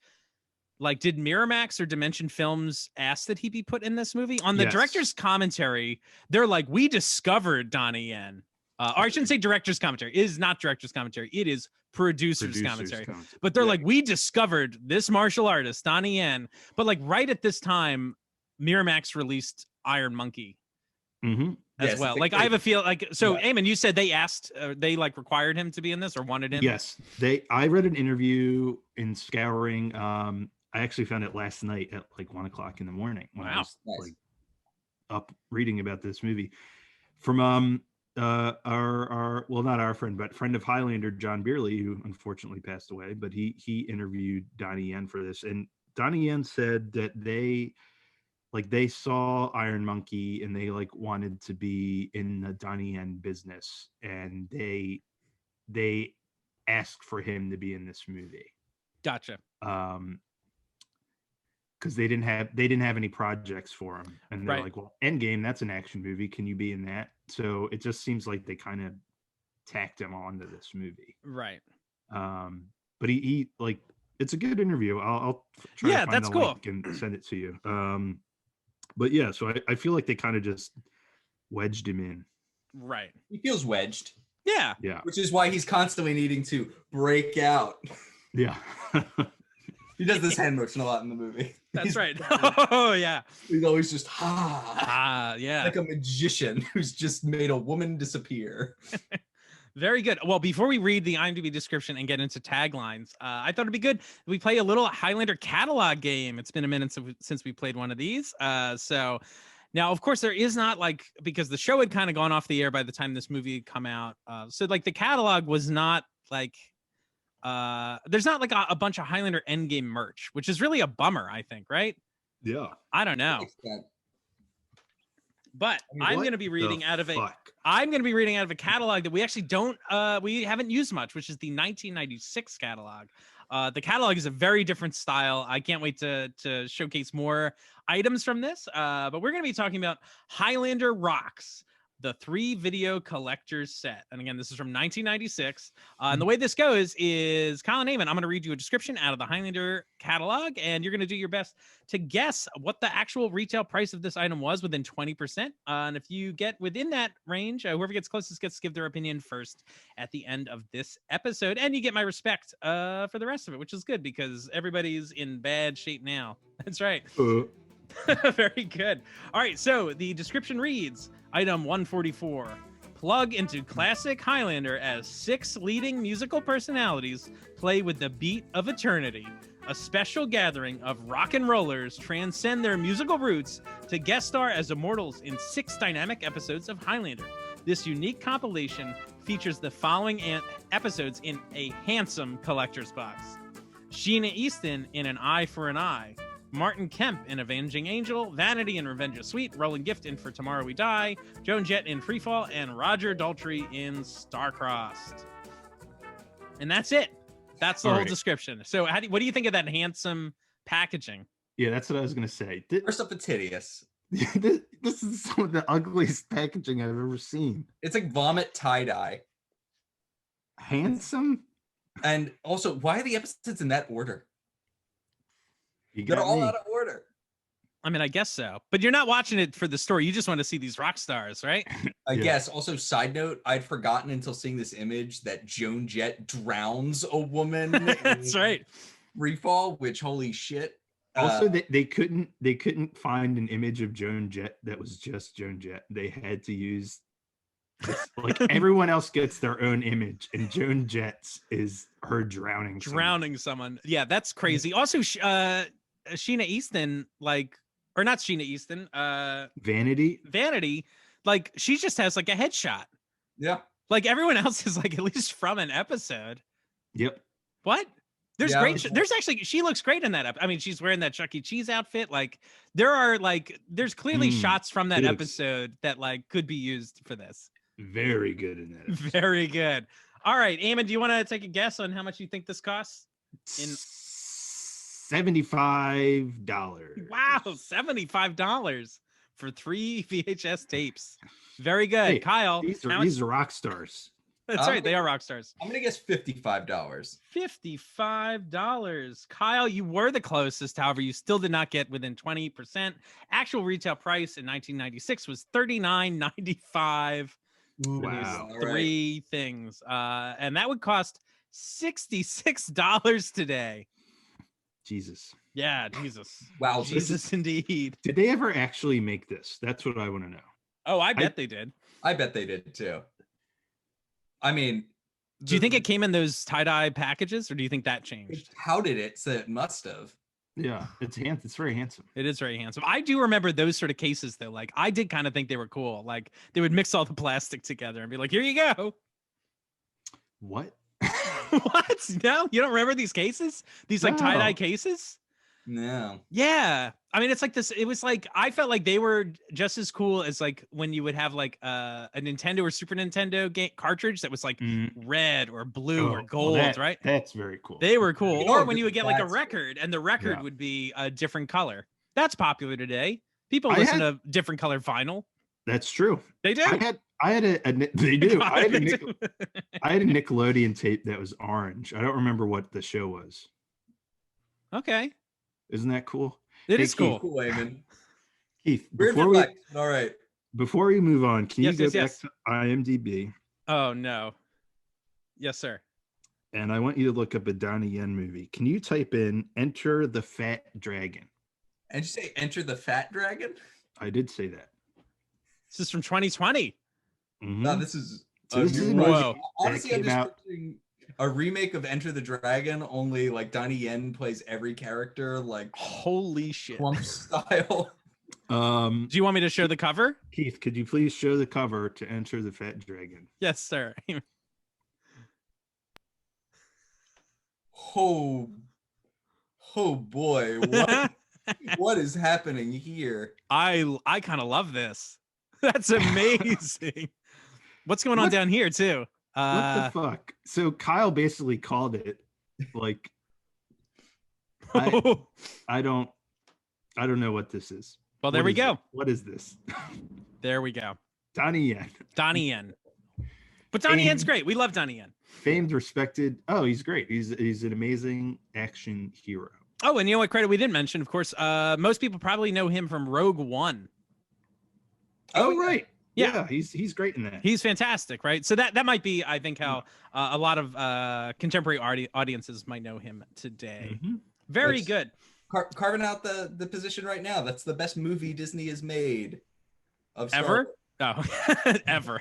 like, did Miramax or Dimension Films ask that he be put in this movie? On the Yes. director's commentary, they're like, we discovered Donnie Yen. Or I shouldn't say director's commentary. It is not director's commentary. It is producer's commentary. But they're like, we discovered this martial artist, Donnie Yen. But like right at this time, Miramax released Iron Monkey Mm-hmm. as Yes, well. it's Like a I have a great- feel like, so Yeah. Eamon, you said they asked, they like required him to be in this or wanted him? Yes, I read an interview in Scouring. I actually found it last night at like 1:00 in the morning when I Wow. was Nice. like up reading about this movie from our well, not our friend, but friend of Highlander, John Beerley, who unfortunately passed away, but he interviewed Donnie Yen for this, and Donnie Yen said that they saw Iron Monkey and they like wanted to be in the Donnie Yen business, and they asked for him to be in this movie. Gotcha. Because they didn't have any projects for him, and they're Right. like, well, Endgame, that's an action movie, can you be in that? So it just seems like they kind of tacked him onto this movie. Right. But he like, it's a good interview. I'll try Yeah, to find that's the cool. link and send it to you. But yeah, so I feel like they kind of just wedged him in. Right. He feels wedged, Yeah. Yeah. which is why he's constantly needing to break out. Yeah. He does this hand motion a lot in the movie. That's right. Oh yeah. He's always just yeah. like a magician who's just made a woman disappear. Very good. Well, before we read the IMDb description and get into taglines, I thought it'd be good if we play a little Highlander catalog game. It's been a minute since we played one of these. So now, of course, there is not like, because the show had kind of gone off the air by the time this movie had come out. So like the catalog was not like, there's not like a bunch of Highlander Endgame merch, which is really a bummer, I think, right? Yeah. I don't know. But I'm going to be reading out of a catalog that we actually we haven't used much, which is the 1996 catalog. The catalog is a very different style. I can't wait to showcase more items from this. But we're going to be talking about Highlander Rocks, the 3 video collector's set. And again, this is from 1996. And the way this goes is, Colin Eamon, I'm going to read you a description out of the Highlander catalog, and you're going to do your best to guess what the actual retail price of this item was within 20%. And if you get within that range, whoever gets closest gets to give their opinion first at the end of this episode. And you get my respect for the rest of it, which is good because everybody's in bad shape now. That's right. Very good. All right, so the description reads, item 144, plug into classic Highlander as 6 leading musical personalities play with the beat of eternity. A special gathering of rock and rollers transcend their musical roots to guest star as immortals in 6 dynamic episodes of Highlander. This unique compilation features the following episodes in a handsome collector's box. Sheena Easton in An Eye for an Eye, Martin Kemp in Avenging Angel, Vanity in Revenge of Sweet, Roland Gift in For Tomorrow We Die, Joan Jett in Freefall, and Roger Daltrey in Starcrossed. And that's it. That's the whole description. So what do you think of that handsome packaging? Yeah, that's what I was going to say. First up, it's hideous. This is some of the ugliest packaging I've ever seen. It's like vomit tie-dye. Handsome? And also, why are the episodes in that order? They're all out of order. I mean, I guess so. But you're not watching it for the story. You just want to see these rock stars, right? I guess. Also, side note, I'd forgotten until seeing this image that Joan Jett drowns a woman. That's right. Freefall, which, holy shit. Also, they couldn't find an image of Joan Jett that was just Joan Jett. They had to use like everyone else gets their own image, and Joan Jett's is her drowning someone. Yeah, that's crazy. Also, Sheena Easton, or not Sheena Easton, Vanity, like she just has like a headshot. Yeah. Like everyone else is like at least from an episode. Yep. What? There's there's actually, she looks great in that. I mean, she's wearing that Chuck E. Cheese outfit. Like there's clearly shots from that episode that like could be used for this. Very good in that episode. Very good. All right, Eamon, do you want to take a guess on how much you think this costs? $75. Wow, $75 for 3 VHS tapes. Very good. Hey, Kyle. These are rock stars. That's right. They are rock stars. I'm going to guess $55. $55. Kyle, you were the closest. However, you still did not get within 20%. Actual retail price in 1996 was $39.95. Wow. 3 things. And that would cost $66 today. Jesus. Yeah, Jesus. Wow. Jesus indeed. Did they ever actually make this? That's what I want to know. Oh, I bet they did. I bet they did too. I mean, do you think it came in those tie-dye packages, or do you think that changed? How did it? So it must have. Yeah, it's very handsome. It is very handsome. I do remember those sort of cases though. Like I did kind of think they were cool. Like they would mix all the plastic together and be like, "Here you go." What? What? No, you don't remember these cases? These like tie-dye cases? No. Yeah. I mean, it's like this. It was like I felt like they were just as cool as like when you would have like a Nintendo or Super Nintendo game cartridge that was like red or blue or gold, right? That's very cool. They were cool. Or when you would get like a record and the record would be a different color. That's popular today. People listen to different color vinyl. That's true. They do. I had a they do. God, I had a Nickelodeon tape that was orange. I don't remember what the show was. Okay. Isn't that cool? It is cool. Cool, Eamon. Keith, all right. Before we move on, can you go back yes. to IMDb? Oh no. Yes, sir. and I want you to look up a Donnie Yen movie. Can you type in Enter the Fat Dragon? And you say Enter the Fat Dragon? I did say that. This is from 2020. No, this is So this is a Whoa. movie that honestly, I'm came just out. picturing a remake of Enter the Dragon, only like Donnie Yen plays every character like Holy shit. Trump style. Do you want me to show the cover? Keith, could you please show the cover to Enter the Fat Dragon? Yes, sir. Oh boy, what is happening here? I kind of love this. That's amazing. What's going on down here too? What the fuck? So Kyle basically called it like I don't know what this is. Well, there What we is go. it? What is this? There we go. Donnie Yen. Donnie Yen. But Donnie Yen's great. We love Donnie Yen. Famed, respected. Oh, he's great. He's an amazing action hero. Oh, and you know what credit we didn't mention? Of course, most people probably know him from Rogue One. Oh, right. Yeah. He's great in that. He's fantastic, right? So that might be, I think, how a lot of contemporary audiences might know him today. Mm-hmm. Very good. Carving out the position right now. That's the best movie Disney has made of Star Ever? Wars. Oh, ever.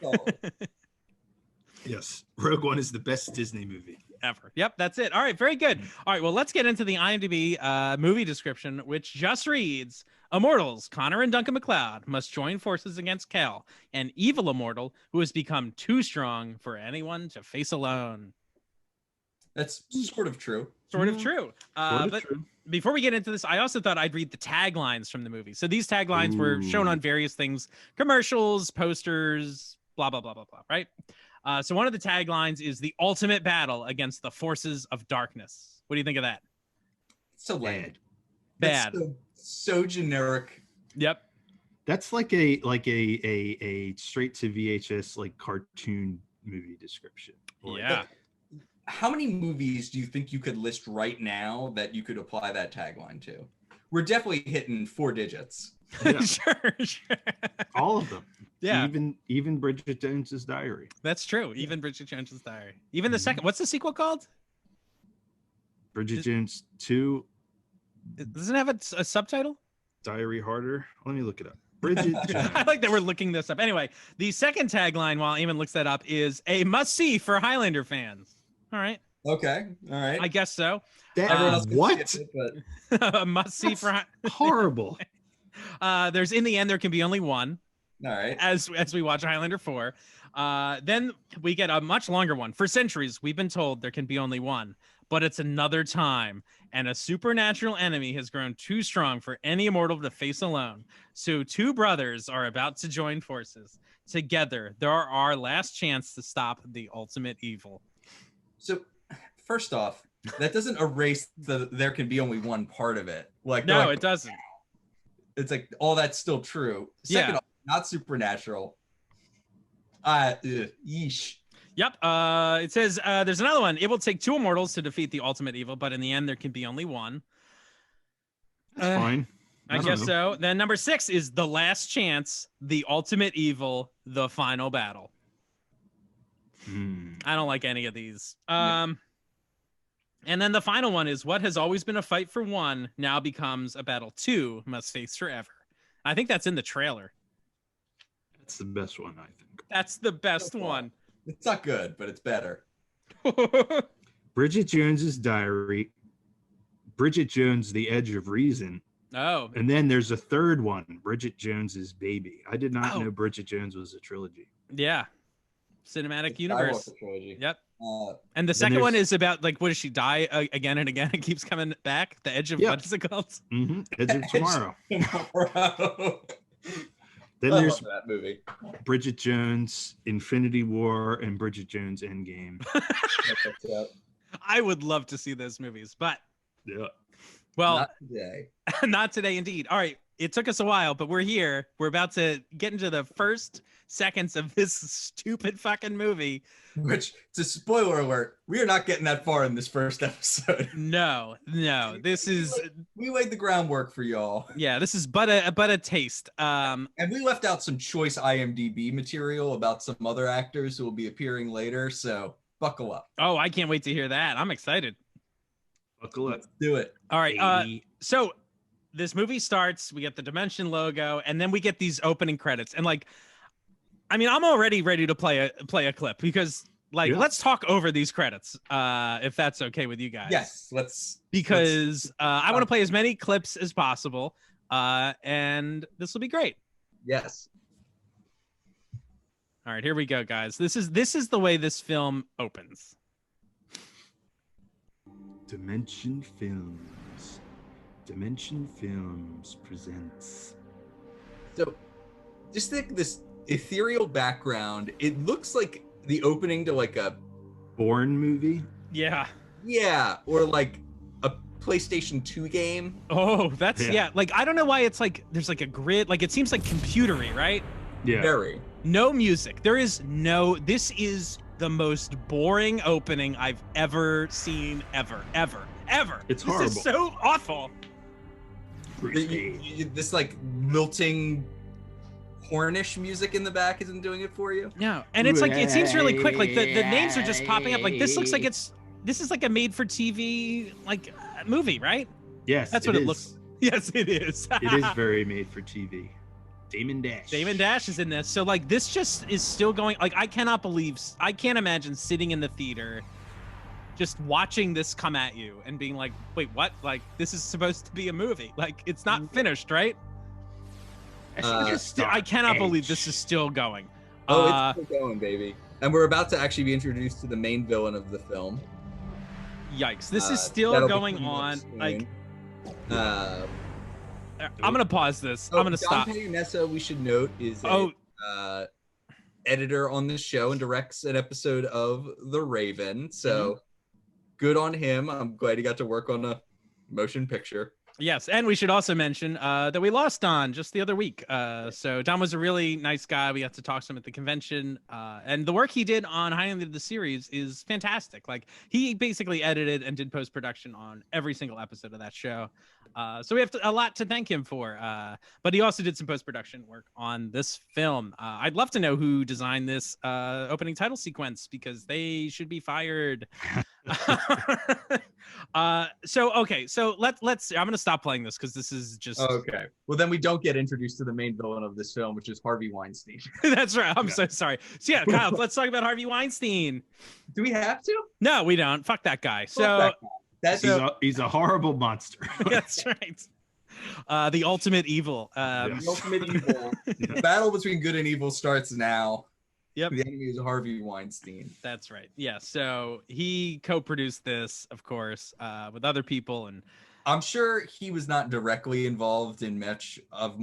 Yes. Rogue One is the best Disney movie. Ever. Yep, that's it. All right, very good. All right, well, let's get into the IMDb movie description, which just reads: Immortals Connor and Duncan MacLeod must join forces against Cal, an evil immortal who has become too strong for anyone to face alone. That's sort of true. Sort of true. Sort of But true. before we get into this, I also thought I'd read the taglines from the movie. So these taglines were shown on various things: commercials, posters, blah, blah, blah, blah, blah, right? So one of the taglines is the ultimate battle against the forces of darkness. What do you think of that? So lame. Bad. That's so generic. Yep. That's like a straight to VHS like cartoon movie description. Yeah. How many movies do you think you could list right now that you could apply that tagline to? We're definitely hitting 4 digits. Yeah. Sure. All of them. Yeah. Even Bridget Jones's Diary. That's true. Even Bridget Jones's Diary. Even the second. What's the sequel called? Bridget Jones 2 Doesn't it have a subtitle? Diary Harder. Let me look it up. Bridget Jones. I like that we're looking this up. Anyway, the second tagline, while Eamon looks that up, is a must-see for Highlander fans. All right. Okay. All right. I guess so. Everyone else can What? skip it, but A must-see for Horrible. there's in the end there can be only one. all right. As we watch Highlander 4. Then we get a much longer one. For centuries, we've been told there can be only one, but it's another time, and a supernatural enemy has grown too strong for any immortal to face alone. So 2 brothers are about to join forces. Together, they're our last chance to stop the ultimate evil. So first off, that doesn't erase the there can be only one part of it. Like No, like, it doesn't. it's like all that's still true. Second Yeah. off, not supernatural. Yeesh. Yep. It says there's another one. It will take 2 immortals to defeat the ultimate evil, but in the end, there can be only one. That's fine. I don't guess know. so. Then number 6 is the last chance, the ultimate evil, the final battle. I don't like any of these. And then the final one is what has always been a fight for one now becomes a battle 2 must face forever. I think that's in the trailer. That's the best one, I think. That's the best So far. one. It's not good, but it's better. Bridget Jones's Diary, Bridget Jones, The Edge of Reason, Oh, and then there's a third one, Bridget Jones's Baby. I did not Oh. know Bridget Jones was a trilogy. yeah. Cinematic It's universe. Skywalker trilogy. Yep. Uh, And the Then second one there's- is about like, what does she die again and again? It keeps coming back. The edge of Yeah. what is it called? Edge of Tomorrow. I Then love there's that movie. Bridget Jones, Infinity War, and Bridget Jones Endgame. Yep. I would love to see those movies, but Yeah. well, Not today. not today indeed. All right. It took us a while, but we're here. We're about to get into the first seconds of this stupid fucking movie. Which, it's a spoiler alert, we are not getting that far in this first episode. No, this is, We laid the groundwork for y'all. yeah, this is but a taste. And we left out some choice IMDb material about some other actors who will be appearing later. So buckle up. Oh, I can't wait to hear that. I'm excited. Buckle up. Let's do it. All right. baby. So this movie starts, we get the Dimension logo, and then we get these opening credits. And like, I mean, I'm already ready to play a clip because like, Yeah. let's talk over these credits, if that's okay with you guys. Yes, let's. Because I want to play as many clips as possible, and this will be great. Yes. All right, here we go, guys. This is the way this film opens. Dimension Films. Dimension Films presents. So, just think this ethereal background. It looks like the opening to like a Bourne movie. Yeah. or like a PlayStation 2 game. Oh, that's Yeah. like I don't know why it's like there's like a grid, like it seems like computery, right? Yeah. Very. No music. There is no. This is the most boring opening I've ever seen, ever. It's This horrible. is so awful. This like lilting Cornish music in the back isn't doing it for you. No, and it's like it seems really quick. Like the names are just popping up. Like this looks like this is like a made-for-TV like movie, right? Yes, That's what it looks. Yes, it is. It is very made for TV. Damon Dash. Damon Dash is in this. So like this just is still going. Like I can't imagine sitting in the theater just watching this come at you and being like, wait, what? Like this is supposed to be a movie. Like it's not finished, right? I cannot believe this is still going. It's still going, baby. And we're about to actually be introduced to the main villain of the film. Yikes. This is still That'll going be coming up on. soon. Like Uh, I'm gonna pause this. Oh, I'm gonna stop. Don Nessa, we should note, is a editor on the show and directs an episode of The Raven. So good on him. I'm glad he got to work on a motion picture. Yes, and we should also mention that we lost Don just the other week. So Don was a really nice guy. We got to talk to him at the convention, and the work he did on Highlander the series is fantastic. Like he basically edited and did post-production on every single episode of that show. So we have a lot to thank him for. But he also did some post-production work on this film. I'd love to know who designed this opening title sequence because they should be fired. So let's I'm gonna stop playing this because this is just Okay. Well, then we don't get introduced to the main villain of this film, which is Harvey Weinstein. That's right. I'm so sorry. So yeah, Kyle, let's talk about Harvey Weinstein. Do we have to? No, we don't. Fuck that guy. So Fuck that guy. He's a horrible monster. that's right. The ultimate evil. The ultimate evil. The battle between good and evil starts now. Yep. The enemy is Harvey Weinstein. That's right. Yeah. So he co-produced this, of course, with other people, and I'm sure he was not directly involved in much of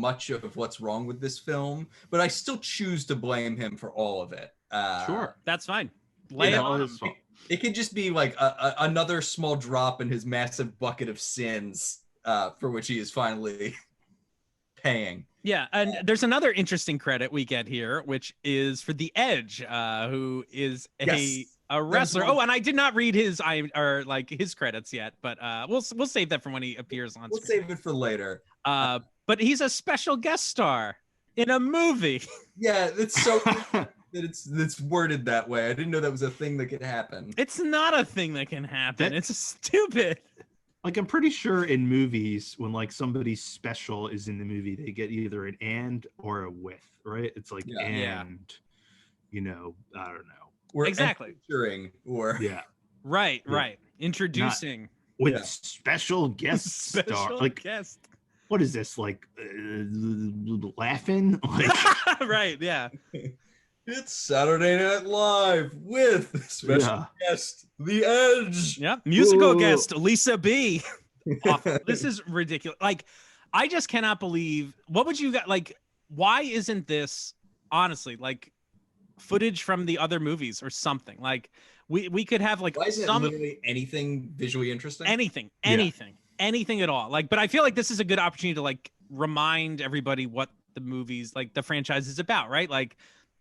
what's wrong with this film, but I still choose to blame him for all of it. Sure. that's fine. Lay it on him. It could just be like another small drop in his massive bucket of sins, for which he is finally paying. Yeah, and there's another interesting credit we get here, which is for The Edge, who is a wrestler. Oh, and I did not read his credits yet, but we'll save that for when he appears on We'll screen. save it for later. But he's a special guest star in a movie. Yeah, it's so that it's worded that way. I didn't know that was a thing that could happen. It's not a thing that can happen. It's stupid. Like I'm pretty sure in movies when like somebody special is in the movie, they get either an and or a with, right? It's like you know, I don't know. Or Exactly. featuring, or Right. Introducing with special guest star. special Like guest. what is this? Like laughing? Like Right, yeah. it's Saturday Night Live with special guest, The Edge. Yeah. Musical Whoa. guest, Lisa B. Awful. This is ridiculous. Like, I just cannot believe what would you got like why isn't this honestly like footage from the other movies or something? Like we could have like Why isn't it literally anything visually interesting? anything at all. Like, but I feel like this is a good opportunity to like remind everybody what the movies, like the franchise is about, right? Like,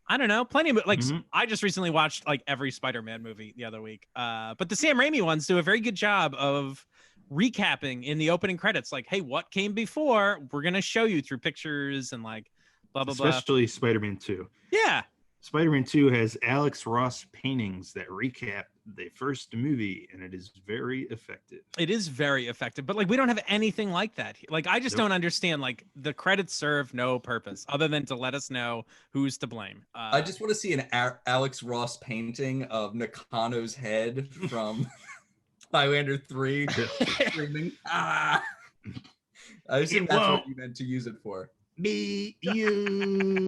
I don't know, plenty of like I just recently watched like every Spider-Man movie the other week. But the Sam Raimi ones do a very good job of recapping in the opening credits, like, hey, what came before? We're gonna show you through pictures and like blah blah blah. especially Spider-Man 2. Yeah. Spider-Man 2 has Alex Ross paintings that recap the first movie, and it is very effective. It is very effective, but like we don't have anything like that. Like I just don't understand. Like the credits serve no purpose other than to let us know who's to blame. I just want to see an Alex Ross painting of Nakano's head from Highlander 3 screaming, ah! I assume that's what you meant to use it for. Me, you.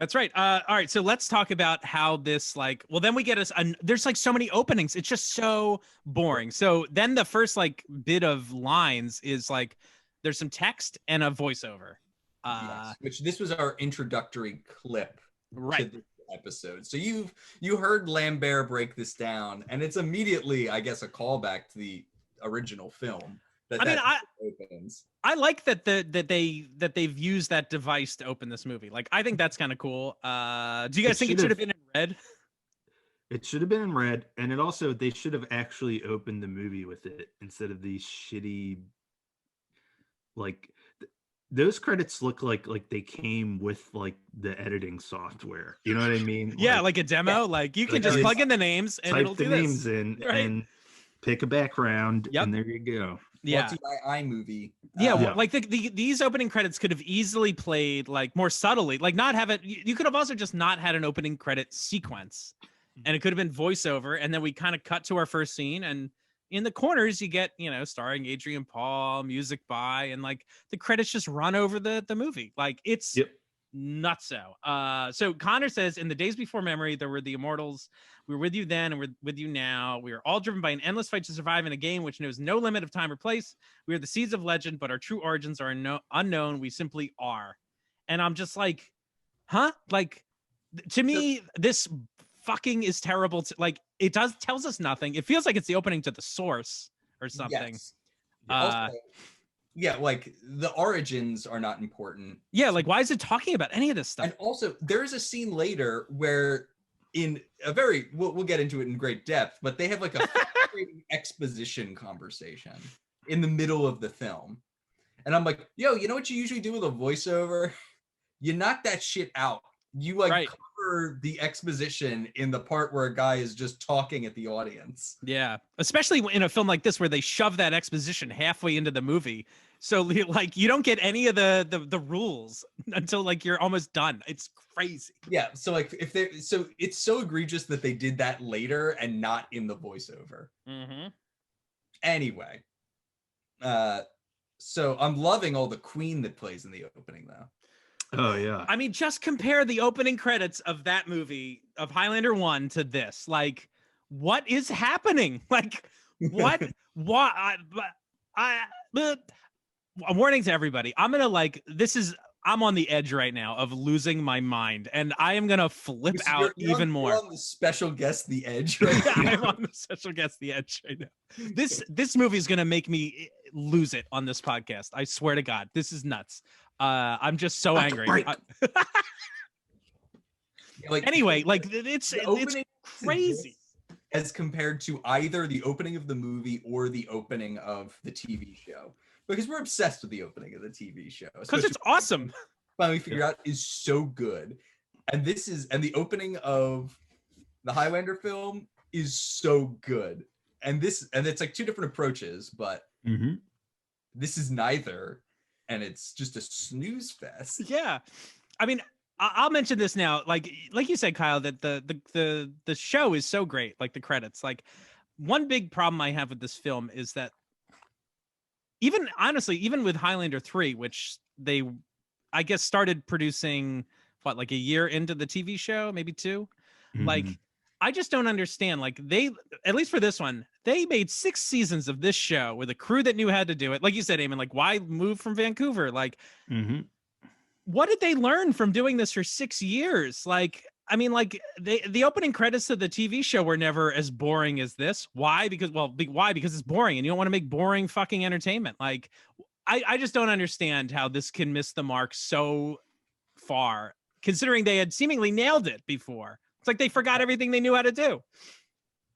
That's right. All right, so let's talk about how this like. Well, then we get us. There's like so many openings. It's just so boring. So then the first like bit of lines is like there's some text and a voiceover. Yes, which this was our introductory clip right. to this episode. So you heard Lambert break this down, and it's immediately, I guess, a callback to the original film. Opens. I like that they've used that device to open this movie. Like I think that's kind of cool. Do you guys think it should have been in red? It should have been in red, and they should have actually opened the movie with it instead of these shitty, like those credits look like they came with like the editing software. You know what I mean? Yeah, like a demo. Yeah. Like you can just plug in the names and it'll do names this. in and pick a background, and there you go. Yeah, iMovie. Yeah, like these opening credits could have easily played like more subtly, like not have it. You could have also just not had an opening credit sequence, and it could have been voiceover, and then we kind of cut to our first scene, and in the corners you get starring Adrian Paul, music by, and like the credits just run over the movie. Like it's nutso. So Connor says, in the days before memory, there were the immortals. We were with you then and we're with you now. We are all driven by an endless fight to survive in a game which knows no limit of time or place. We are the seeds of legend, but our true origins are unknown. We simply are. And I'm just like, huh? Like, to me, this fucking is terrible. Like, it tells us nothing. It feels like it's the opening to The Source or something. Yes. Yeah, like the origins are not important. Yeah, like why is it talking about any of this stuff? And also, there is a scene later where in a we'll get into it in great depth, but they have like a exposition conversation in the middle of the film. And I'm like, yo, you know what you usually do with a voiceover? You knock that shit out. You like cover the exposition in the part where a guy is just talking at the audience. Yeah, especially in a film like this where they shove that exposition halfway into the movie. So like you don't get any of the rules until like you're almost done. It's crazy. Yeah, so like so it's so egregious that they did that later and not in the voiceover. Mm-hmm. Anyway, so I'm loving all the Queen that plays in the opening though. Oh yeah. I mean, just compare the opening credits of that movie of Highlander 1 to this. Like, what is happening? Like, what? I'm warning to everybody. I'm on the edge right now of losing my mind, and I am gonna flip out even more. You're on the special guest The Edge right now. I'm on the special guest The Edge right now. This movie is gonna make me lose it on this podcast. I swear to God, this is nuts. I'm just so angry. Anyway, like it's crazy as compared to either the opening of the movie or the opening of the TV show, because we're obsessed with the opening of the TV show because it's awesome. Finally figured out is so good, and the opening of the Highlander film is so good, and it's like two different approaches, but this is neither. And it's just a snooze fest. Yeah, I mean, I'll mention this now. Like you said, Kyle, that the show is so great. Like the credits. Like one big problem I have with this film is that even with Highlander 3, which they, I guess, started producing like a year into the TV show, maybe 2. Like I just don't understand. Like they, at least for this one, they made 6 seasons of this show with a crew that knew how to do it. Like you said, Eamon, like why move from Vancouver? Like, what did they learn from doing this for 6 years? Like, I mean, like the opening credits of the TV show were never as boring as this. Why? Because it's boring, and you don't want to make boring fucking entertainment. Like, I just don't understand how this can miss the mark so far, considering they had seemingly nailed it before. It's like they forgot everything they knew how to do.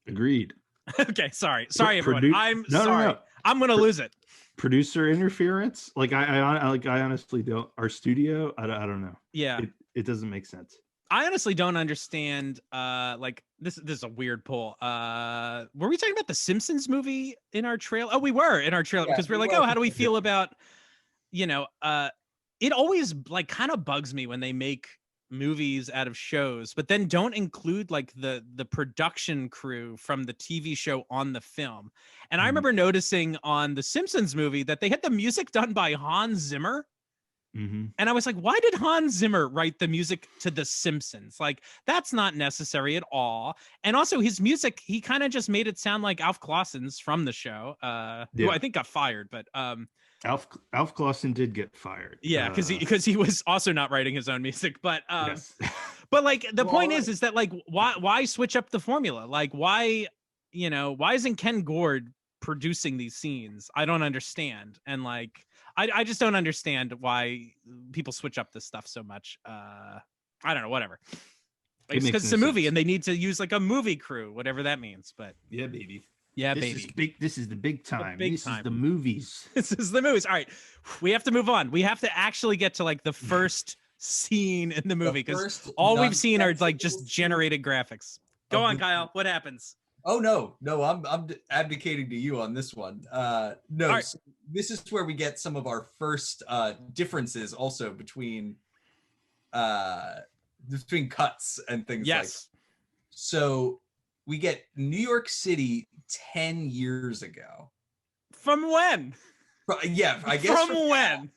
Agreed. Okay, sorry, everyone. I'm sorry. No. I'm gonna lose it. Producer interference? Like I honestly don't. Our studio, I don't know. Yeah, it doesn't make sense. I honestly don't understand. Like this is a weird poll. Were we talking about the Simpsons movie in our trailer? Oh, we were in our trailer Yeah, because we're we like, were. oh, how do we feel about, it always like kind of bugs me when they make movies out of shows, but then don't include like the production crew from the TV show on the film. And I Mhm. remember noticing on the Simpsons movie that they had the music done by Hans Zimmer. Mhm. And I was like, why did Hans Zimmer write the music to The Simpsons? Like, that's not necessary at all. And also, his music, he kind of just made it sound like Alf Clausen's from the show, who Yeah. I think got fired. But Alf Clausen did get fired. yeah, because he was also not writing his own music. But Yes. but like the Well, point alright. is that like why switch up the formula? Like why isn't Ken Gord producing these scenes? I don't understand. And like I just don't understand why people switch up this stuff so much. I don't know, whatever. Like, It makes because it's no a movie sense. and they need to use like a movie crew, whatever that means. But Yeah, baby. yeah, This baby. is big. This is the big time. big This time. is the movies. This is the movies. All right, we have to move on. We have to actually get to like the first scene in the movie because first all we've seen are like nonsensical just generated graphics. Go of on, the- Kyle. What happens? Oh no, I'm abdicating to you on this one. No, Alright. so this is where we get some of our first differences also between cuts and things like. Yes. So we get New York City 10 years ago. From when? Yeah, I guess From when?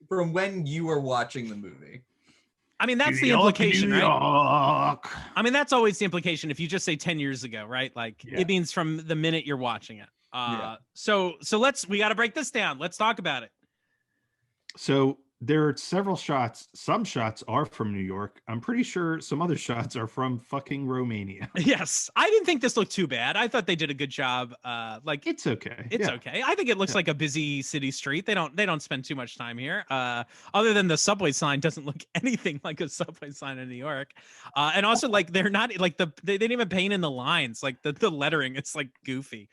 from when you were watching the movie. I mean, that's New the York, implication, New right? York. I mean, that's always the implication. If you just say 10 years ago, right? Like Yeah. it means from the minute you're watching it. Yeah. So we got to break this down. Let's talk about it. So there are several shots. Some shots are from New York. I'm pretty sure some other shots are from fucking Romania. Yes. I didn't think this looked too bad. I thought they did a good job. Like It's okay. it's Yeah. okay. I think it looks like a busy city street. They don't spend too much time here. Other than the subway sign doesn't look anything like a subway sign in New York. And also like they're not like they didn't even paint in the lines, like the lettering, it's like goofy.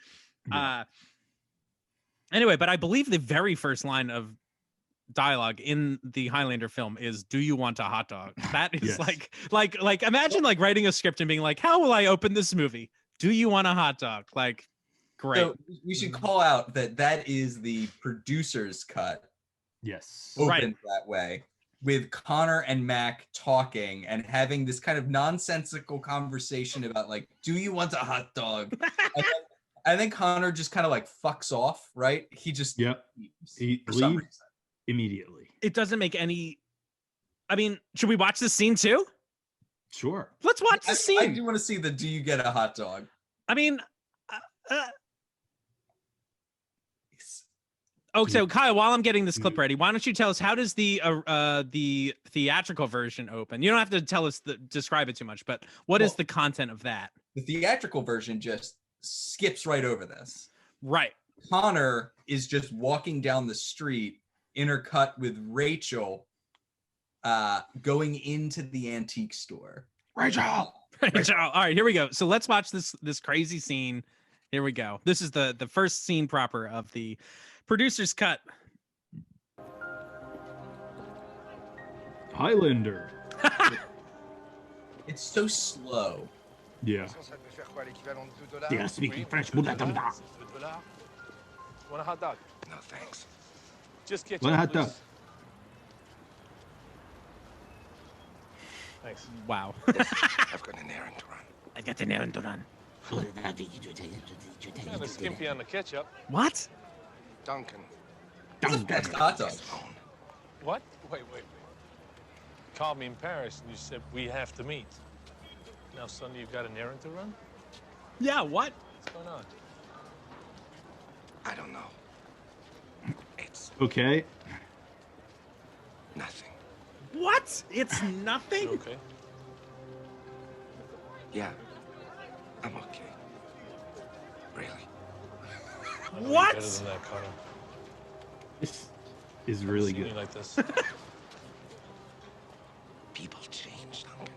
Yeah. Anyway, but I believe the very first line of dialogue in the Highlander film is "Do you want a hot dog?" That is Yes. like imagine like writing a script and being like, "How will I open this movie? Do you want a hot dog?" Like, great. So we should call out that is the producer's cut Yes. Right. opened that way, with Connor and Mac talking and having this kind of nonsensical conversation about like, do you want a hot dog? I think Connor just kind of like fucks off, right? He just Yep. leaves He for some leaves reason. immediately. It doesn't make any. I mean, should we watch this scene too? Sure. Let's watch the I scene. do want to see the "Do you get a hot dog?" I mean, oh, so Kyle, while I'm getting this clip ready, why don't you tell us how does the theatrical version open? You don't have to tell us describe it too much, but what is Well- the content of that? The theatrical version just skips right over this. Right. Connor is just walking down the street, intercut with Rachel going into the antique store. Rachel. All right, here we go. So let's watch this crazy scene. Here we go. This is the first scene proper of the producer's cut. Highlander. It's so slow. Yeah. They are speaking French. Want a hot dog? No, thanks. Just get Want a hot dog? Thanks. Wow. I've got an errand to run. I got an errand to run. Kind of skimpy on the ketchup. What? Duncan. That's hot dog. Phone. What? Wait. You called me in Paris and you said we have to meet. Now suddenly you've got an errand to run? Yeah, what? What's going on? I don't know. It's Okay. nothing. What? It's You nothing? okay? Yeah, I'm okay. Really? I know you're What? Better than that, Connor. This is really Seen you good. like this. People change, Duncan.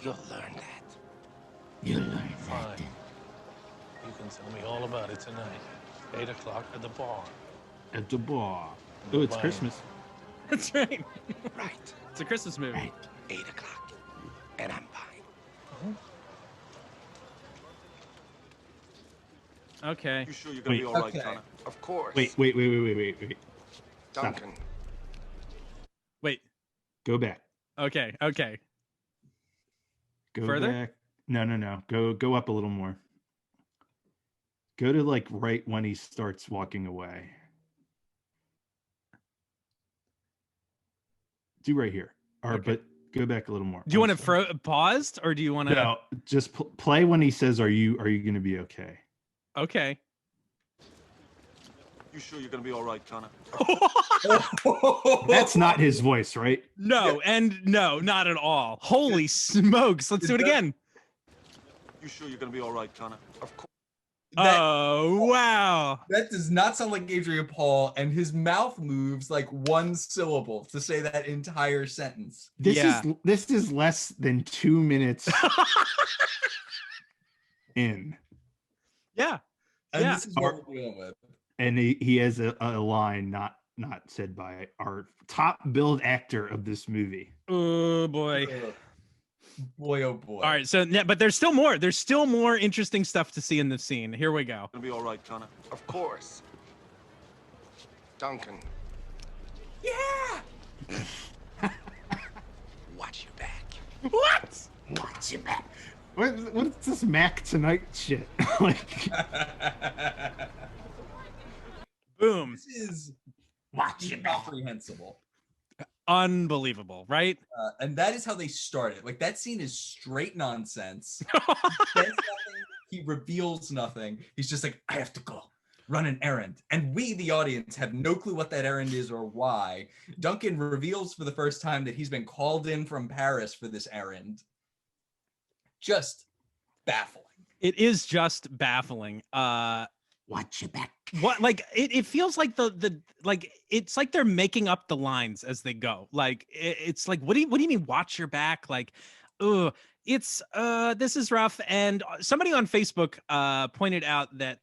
You'll learn that. You learn Fine. You can tell me all about it tonight. 8 o'clock at the bar. At the bar. Oh, it's Bye. Christmas. That's right. Right. It's a Christmas movie. Right. 8 o'clock. And I'm fine. Okay. You sure you're gonna Wait. be all right, Okay. Connor? Of course. Wait. Stop. Duncan. Wait. Go back. Okay. Go Further? back. No. Go up a little more. Go to like right when he starts walking away. Do right here. But go back a little more. Do you want to paused or do you want to? No, just play when he says, "Are you going to be okay?" Okay. You sure you're gonna be all right, Connor? That's not his voice, right? No, and no, not at all. Holy smokes! Let's do it again. You sure you're gonna be all right, Connor? Of course. Oh wow! That does not sound like Adrian Paul, and his mouth moves like one syllable to say that entire sentence. This is less than 2 minutes in. Yeah. And this is what we're dealing with. And he has a line not said by our top billed actor of this movie. Oh boy. Boy, oh boy. All right, so yeah, but there's still more. There's still more interesting stuff to see in the scene. Here we go. Gonna be all right, Connor. Of course. Duncan. Yeah. Watch your back. What? Watch your back. What's this Mac Tonight shit? Like, Boom. This is Watch incomprehensible. Unbelievable, right? And that is how they started. Like, that scene is straight nonsense. He says nothing. He reveals nothing. He's just like, I have to go run an errand. And we, the audience, have no clue what that errand is or why. Duncan reveals for the first time that he's been called in from Paris for this errand. Just baffling. It is just baffling. Watch your back. What, like it feels like the like it's like they're making up the lines as they go. Like it's like what do you mean watch your back? Like, it's this is rough. And somebody on Facebook pointed out that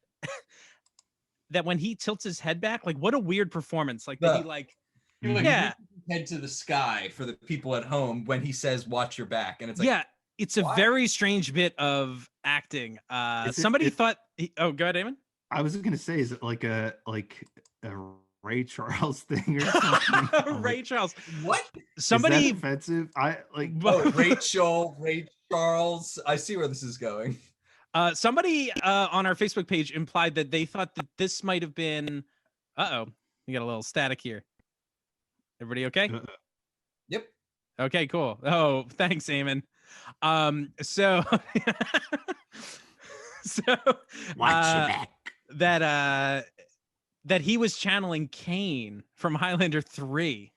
that when he tilts his head back, like what a weird performance. Like that he like yeah, head to the sky for the people at home when he says watch your back, and it's like, yeah, it's a very strange bit of acting. Somebody thought oh, go ahead, Eamon. I was going to say, is it like a Ray Charles thing or something? Ray Charles. What? Somebody is that offensive? I like Ray Charles. I see where this is going. Somebody on our Facebook page implied that they thought that this might have been. We got a little static here. Everybody okay? Yep. Okay, cool. Oh, thanks, Eamon. So Watch your back. That he was channeling Kane from Highlander 3.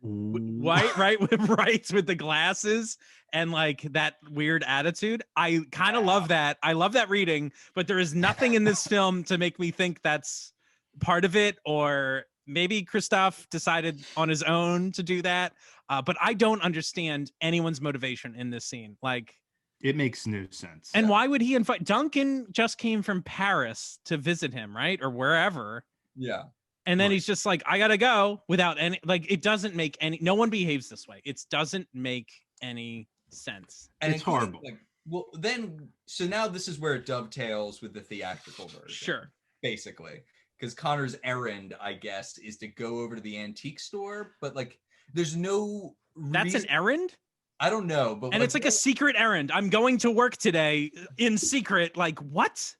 Right with the glasses and like that weird attitude. I kind of love that. I love that reading, but there is nothing in this film to make me think that's part of it, or maybe Christoph decided on his own to do that. But I don't understand anyone's motivation in this scene. Like, it makes no sense. and why would he invite Duncan? Just came from Paris to visit him, right? Or wherever. Yeah. And then he's just like, I gotta go without any, like, it doesn't make any, no one behaves this way. It doesn't make any sense. And it's horrible. Like, well, then, so now this is where it dovetails with the theatrical version. Sure. Basically. Because Connor's errand, I guess, is to go over to the antique store, but like, there's no That's an errand? I don't know, but and it's like a secret errand. I'm going to work today in secret. Like, what?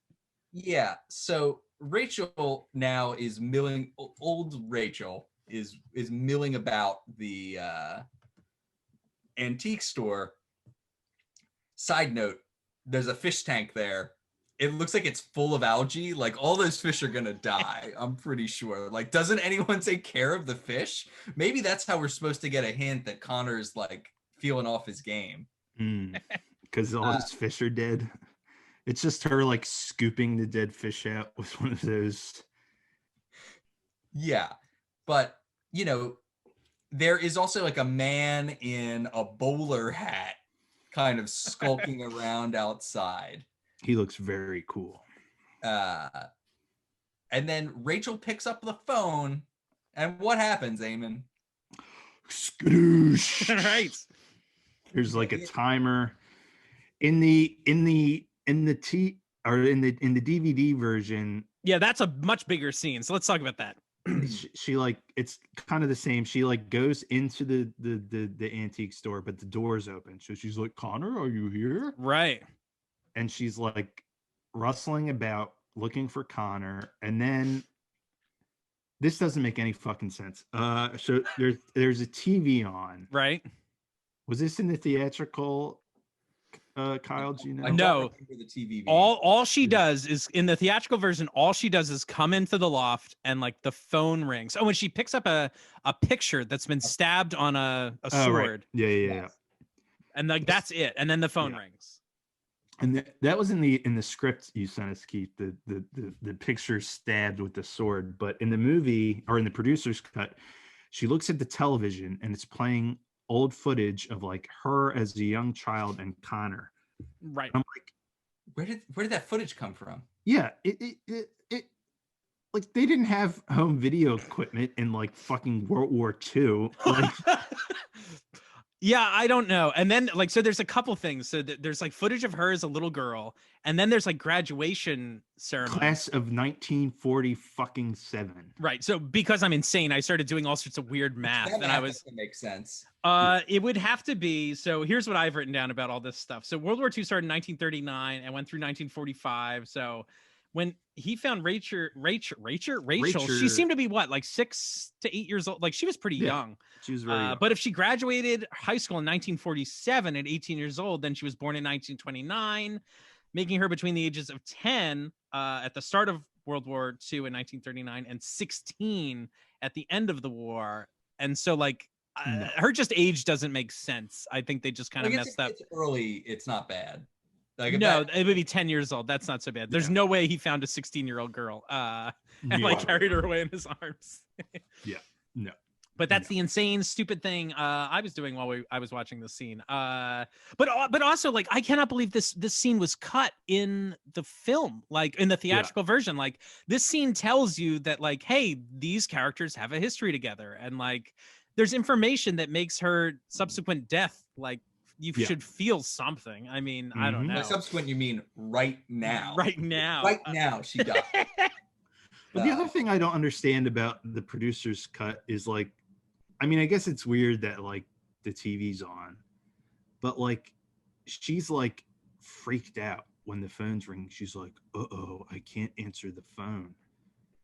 Yeah. So Rachel now is milling. Old Rachel is milling about the antique store. Side note: there's a fish tank there. It looks like it's full of algae. Like all those fish are gonna die. I'm pretty sure. Like, doesn't anyone take care of the fish? Maybe that's how we're supposed to get a hint that Connor's like feeling off his game. Because all his fish are dead. It's just her like scooping the dead fish out with one of those. Yeah, but you know, there is also like a man in a bowler hat kind of skulking around outside. He looks very cool. And then Rachel picks up the phone, and what happens, Eamon? skadoosh. Right. There's like a timer in the DVD version. Yeah, that's a much bigger scene. So let's talk about that. she like, it's kind of the same. She like goes into the antique store, but the door's open. So she's like, Connor, are you here? Right. And she's like rustling about looking for Connor. And then this doesn't make any fucking sense. So there's a TV on. Right. Was this in the theatrical? Kyle, do you know? No. The TV All she does is in the theatrical version. All she does is come into the loft and like the phone rings. Oh, and she picks up a picture that's been stabbed on a sword. Right. Yeah. And like that's it. And then the phone rings. And that was in the script you sent us, Keith. The picture stabbed with the sword, but in the movie or in the producer's cut, she looks at the television and it's playing old footage of like her as a young child and Connor. Right. And I'm like, where did that footage come from? Yeah, it like they didn't have home video equipment in like fucking World War II. Like, yeah, I don't know. And then like, so there's a couple things. So there's like footage of her as a little girl, and then there's like graduation ceremony. Class of 1947. Right. So because I'm insane, I started doing all sorts of weird math, and I was makes sense. It would have to be. So here's what I've written down about all this stuff. So World War II started in 1939 and went through 1945. So when he found Rachel, she seemed to be what, like 6 to 8 years old. Like she was pretty young. She was very young. But if she graduated high school in 1947 at 18 years old, then she was born in 1929, making her between the ages of 10 at the start of World War II in 1939 and 16 at the end of the war. And so like her just age doesn't make sense. I think they just kind of messed up. It's early. It's not bad. Like no, it would be 10 years old. That's not so bad. There's no way he found a 16-year-old girl and like carried her away in his arms. No. But that's the insane, stupid thing I was doing while I was watching this scene. But also, like, I cannot believe this scene was cut in the film, like in the theatrical version. Like, this scene tells you that, like, hey, these characters have a history together, and like, there's information that makes her subsequent death like. You should feel something. I mean, I don't know. By subsequent, you mean right now? Right now. Right now, she died. But the other thing I don't understand about the producer's cut is like, I mean, I guess it's weird that like the TV's on, but like she's like freaked out when the phone's ringing. She's like, "Uh-oh, I can't answer the phone."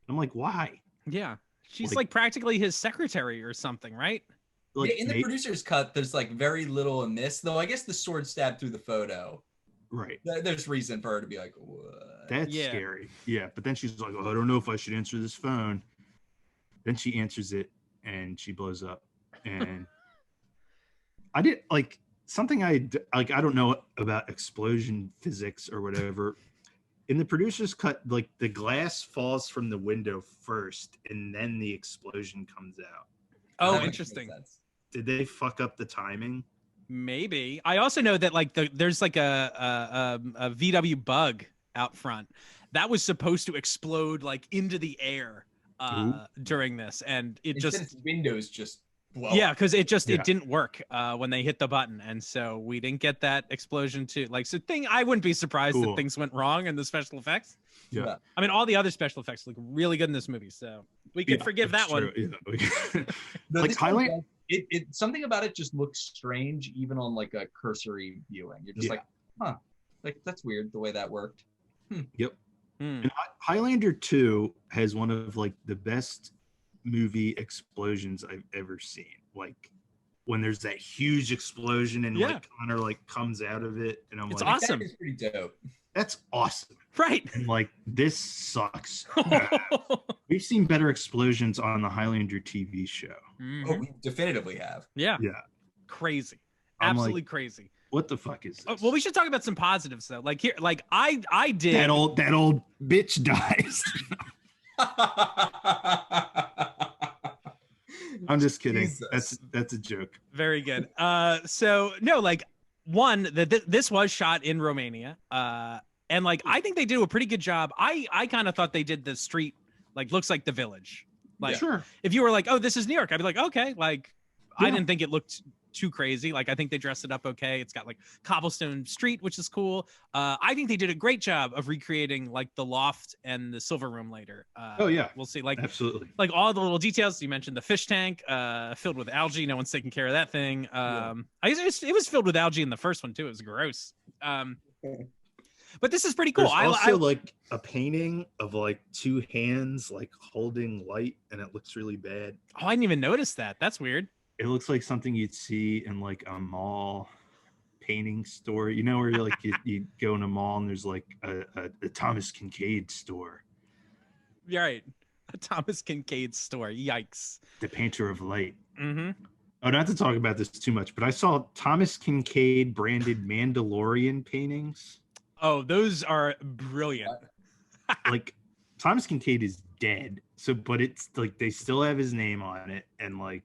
I'm like, why? Yeah, she's like practically his secretary or something, right? Like, in the producer's cut, there's like very little amiss, though. I guess the sword stabbed through the photo. Right. There's reason for her to be like, what? That's scary. Yeah. But then she's like, oh, I don't know if I should answer this phone. Then she answers it and she blows up. And I did like something I don't know about explosion physics or whatever. In the producer's cut, like the glass falls from the window first and then the explosion comes out. Oh, interesting. Did they fuck up the timing? Maybe. I also know that like there's like a VW Bug out front that was supposed to explode like into the air during this, and it windows just blow. Yeah, because it didn't work when they hit the button, and so we didn't get that explosion too. Like, so I wouldn't be surprised that things went wrong in the special effects. Yeah. I mean, all the other special effects look really good in this movie, so we could forgive that one. Yeah. Like Highlander, it something about it just looks strange, even on like a cursory viewing. You're just like, huh, like that's weird the way that worked. Yep. And Highlander 2 has one of like the best movie explosions I've ever seen. Like when there's that huge explosion and like Connor like comes out of it, and it's like, awesome. That is pretty dope. That's awesome. Right. And like, this sucks. We've seen better explosions on the Highlander TV show. Oh, we definitively have. Yeah. Yeah. Crazy. I'm Absolutely like, crazy. What the fuck is this? Well, we should talk about some positives though. Like here, like I did that old bitch dies. I'm just kidding. Jesus. That's a joke. Very good. So no, like one this was shot in Romania. And like I think they did a pretty good job. I kind of thought they did the street like looks like the Village. Like sure. If you were like, oh, this is New York, I'd be like, okay, like I didn't think it looked too crazy. Like, I think they dressed it up okay. It's got like cobblestone street, which is cool. I think they did a great job of recreating like the loft and the silver room later. Oh yeah, we'll see. Like, absolutely. Like all the little details. You mentioned the fish tank filled with algae. No one's taking care of that thing. I guess it was filled with algae in the first one too. It was gross. But this is pretty cool. There's also like a painting of like two hands like holding light, and it looks really bad. Oh, I didn't even notice that. That's weird. It looks like something you'd see in like a mall painting store. You know, where you're like you go in a mall and there's like a Thomas Kincaid store. You're right. A Thomas Kincaid store. Yikes. The painter of light. Mm-hmm. Oh, not to talk about this too much, but I saw Thomas Kincaid branded Mandalorian paintings. Oh, those are brilliant. Like Thomas Kincaid is dead, but it's like they still have his name on it, and like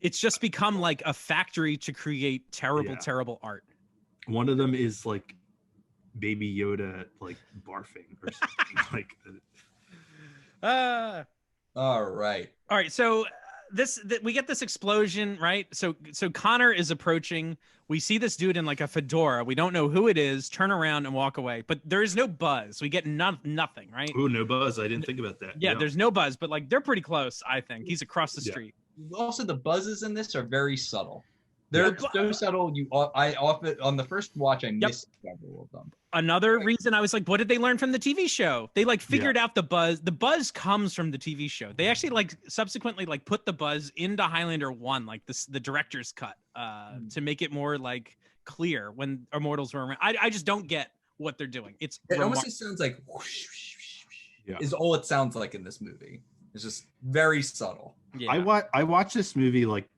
it's just become like a factory to create terrible art. One of them is like Baby Yoda like barfing or something like that. All right. So we get this explosion, right? So Connor is approaching. We see this dude in like a fedora. We don't know who it is. Turn around and walk away. But there is no buzz. We get nothing, right? Oh, no buzz. I didn't think about that. Yeah, there's no buzz, but like they're pretty close. I think he's across the street. Also, the buzzes in this are very subtle. They're so subtle. I often on the first watch I missed several of them. Another reason I was like, what did they learn from the TV show? They like figured out the buzz. The buzz comes from the TV show. They actually like subsequently like put the buzz into Highlander 1, like the director's cut, to make it more like clear when Immortals were around. I just don't get what they're doing. It almost sounds like whoosh, is all it sounds like in this movie. It's just very subtle. Yeah. I watched this movie like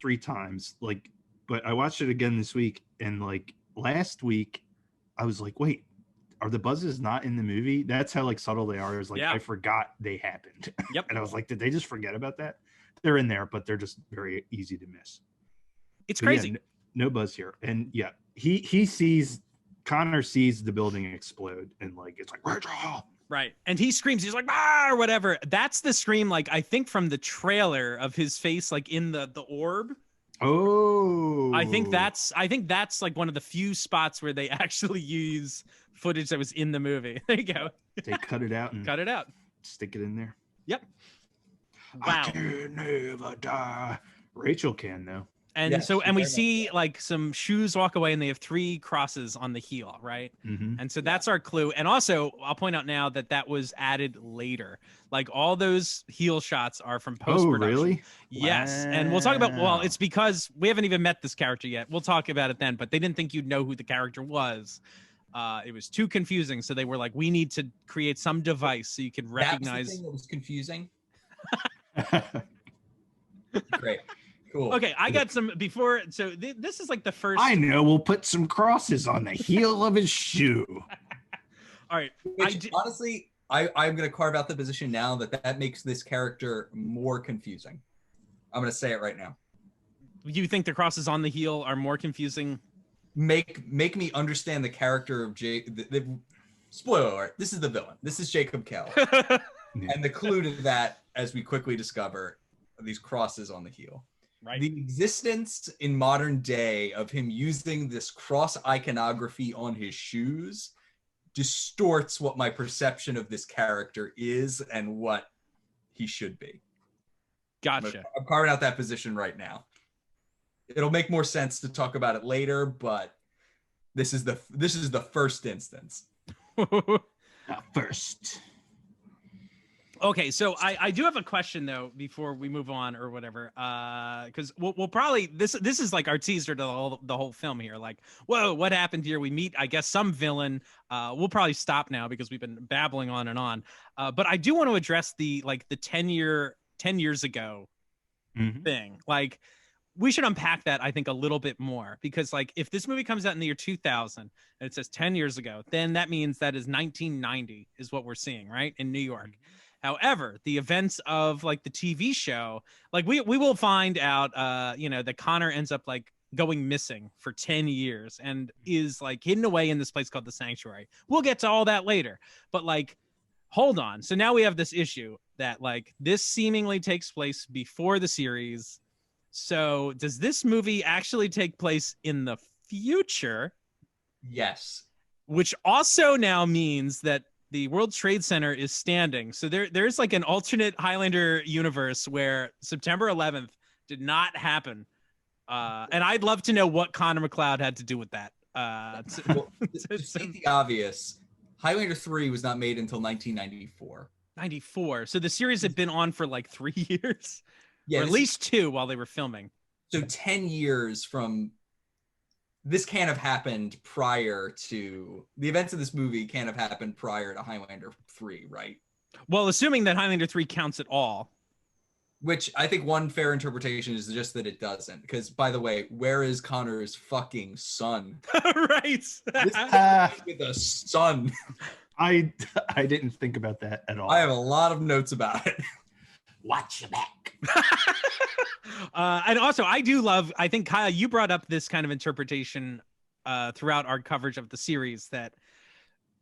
3 times, like, but I watched it again this week, and like last week I was like, wait, are the buzzes not in the movie? That's how like subtle they are. It was like I forgot they happened. Yep. And I was like, did they just forget about that? They're in there, but they're just very easy to miss. It's crazy. Yeah, no buzz here. And yeah, Connor sees the building explode, and like it's like Rachel. Right. And he screams, he's like, ah, or whatever. That's the scream, like, I think from the trailer of his face, like in the orb. Oh. I think that's like one of the few spots where they actually use footage that was in the movie. There you go. They cut it out and stick it in there. Yep. Wow. I can never die. Rachel can though. And and we see like some shoes walk away, and they have 3 crosses on the heel, right? Mm-hmm. And so that's our clue. And also, I'll point out now that was added later. Like all those heel shots are from post-production. Oh, really? Yes. Wow. And we'll talk about, well, it's because we haven't even met this character yet. We'll talk about it then, but they didn't think you'd know who the character was. It was too confusing. So they were like, we need to create some device so you can recognize. That was the thing that was confusing. Great. Cool. Okay, I got some before. So this is like the first. I know. We'll put some crosses on the heel of his shoe. All right. Honestly, I'm going to carve out the position now that makes this character more confusing. I'm going to say it right now. You think the crosses on the heel are more confusing? Make me understand the character of Jake. Spoiler alert, this is the villain. This is Jacob Kell. And the clue to that, as we quickly discover, are these crosses on the heel. Right. The existence in modern day of him using this cross iconography on his shoes distorts what my perception of this character is and what he should be. Gotcha. I'm carving out that position right now. It'll make more sense to talk about it later, but this is the first instance. First. Okay, so I do have a question though before we move on or whatever, because we'll probably this is like our teaser to the whole film here. Like, whoa, what happened here? We meet, I guess, some villain. We'll probably stop now because we've been babbling on and on. But I do want to address the 10 years ago thing. Like, we should unpack that, I think, a little bit more, because like if this movie comes out in the year 2000 and it says 10 years ago, then that means that is 1990 is what we're seeing, right, in New York. However, the events of like the TV show, like we will find out, that Connor ends up like going missing for 10 years and is like hidden away in this place called the Sanctuary. We'll get to all that later, but like, hold on. So now we have this issue that like this seemingly takes place before the series. So does this movie actually take place in the future? Yes. Which also now means that the World Trade Center is standing. So there's like an alternate Highlander universe where September 11th did not happen. And I'd love to know what Connor McLeod had to do with that. To state the obvious, Highlander 3 was not made until 1994. 94. So the series had been on for like 3 years. Yeah, or at least 2 while they were filming. So 10 years from this can't have happened prior to the events of this movie can't have happened prior to Highlander 3, right? Well, assuming that Highlander 3 counts at all. Which I think one fair interpretation is just that it doesn't. Because, by the way, where is Connor's fucking son? Right. This with a son. I didn't think about that at all. I have a lot of notes about it. Watch your back. And also, I think, Kyle, you brought up this kind of interpretation throughout our coverage of the series that,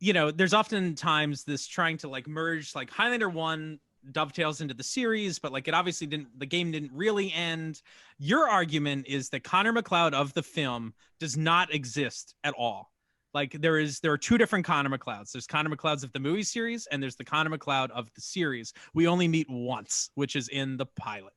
you know, there's oftentimes this trying to like merge like Highlander 1 dovetails into the series, but like it obviously the game didn't really end. Your argument is that Connor McLeod of the film does not exist at all. Like there are 2 different Connor McLeods. There's Connor McLeod's of the movie series, and there's the Connor McLeod of the series. We only meet once, which is in the pilot,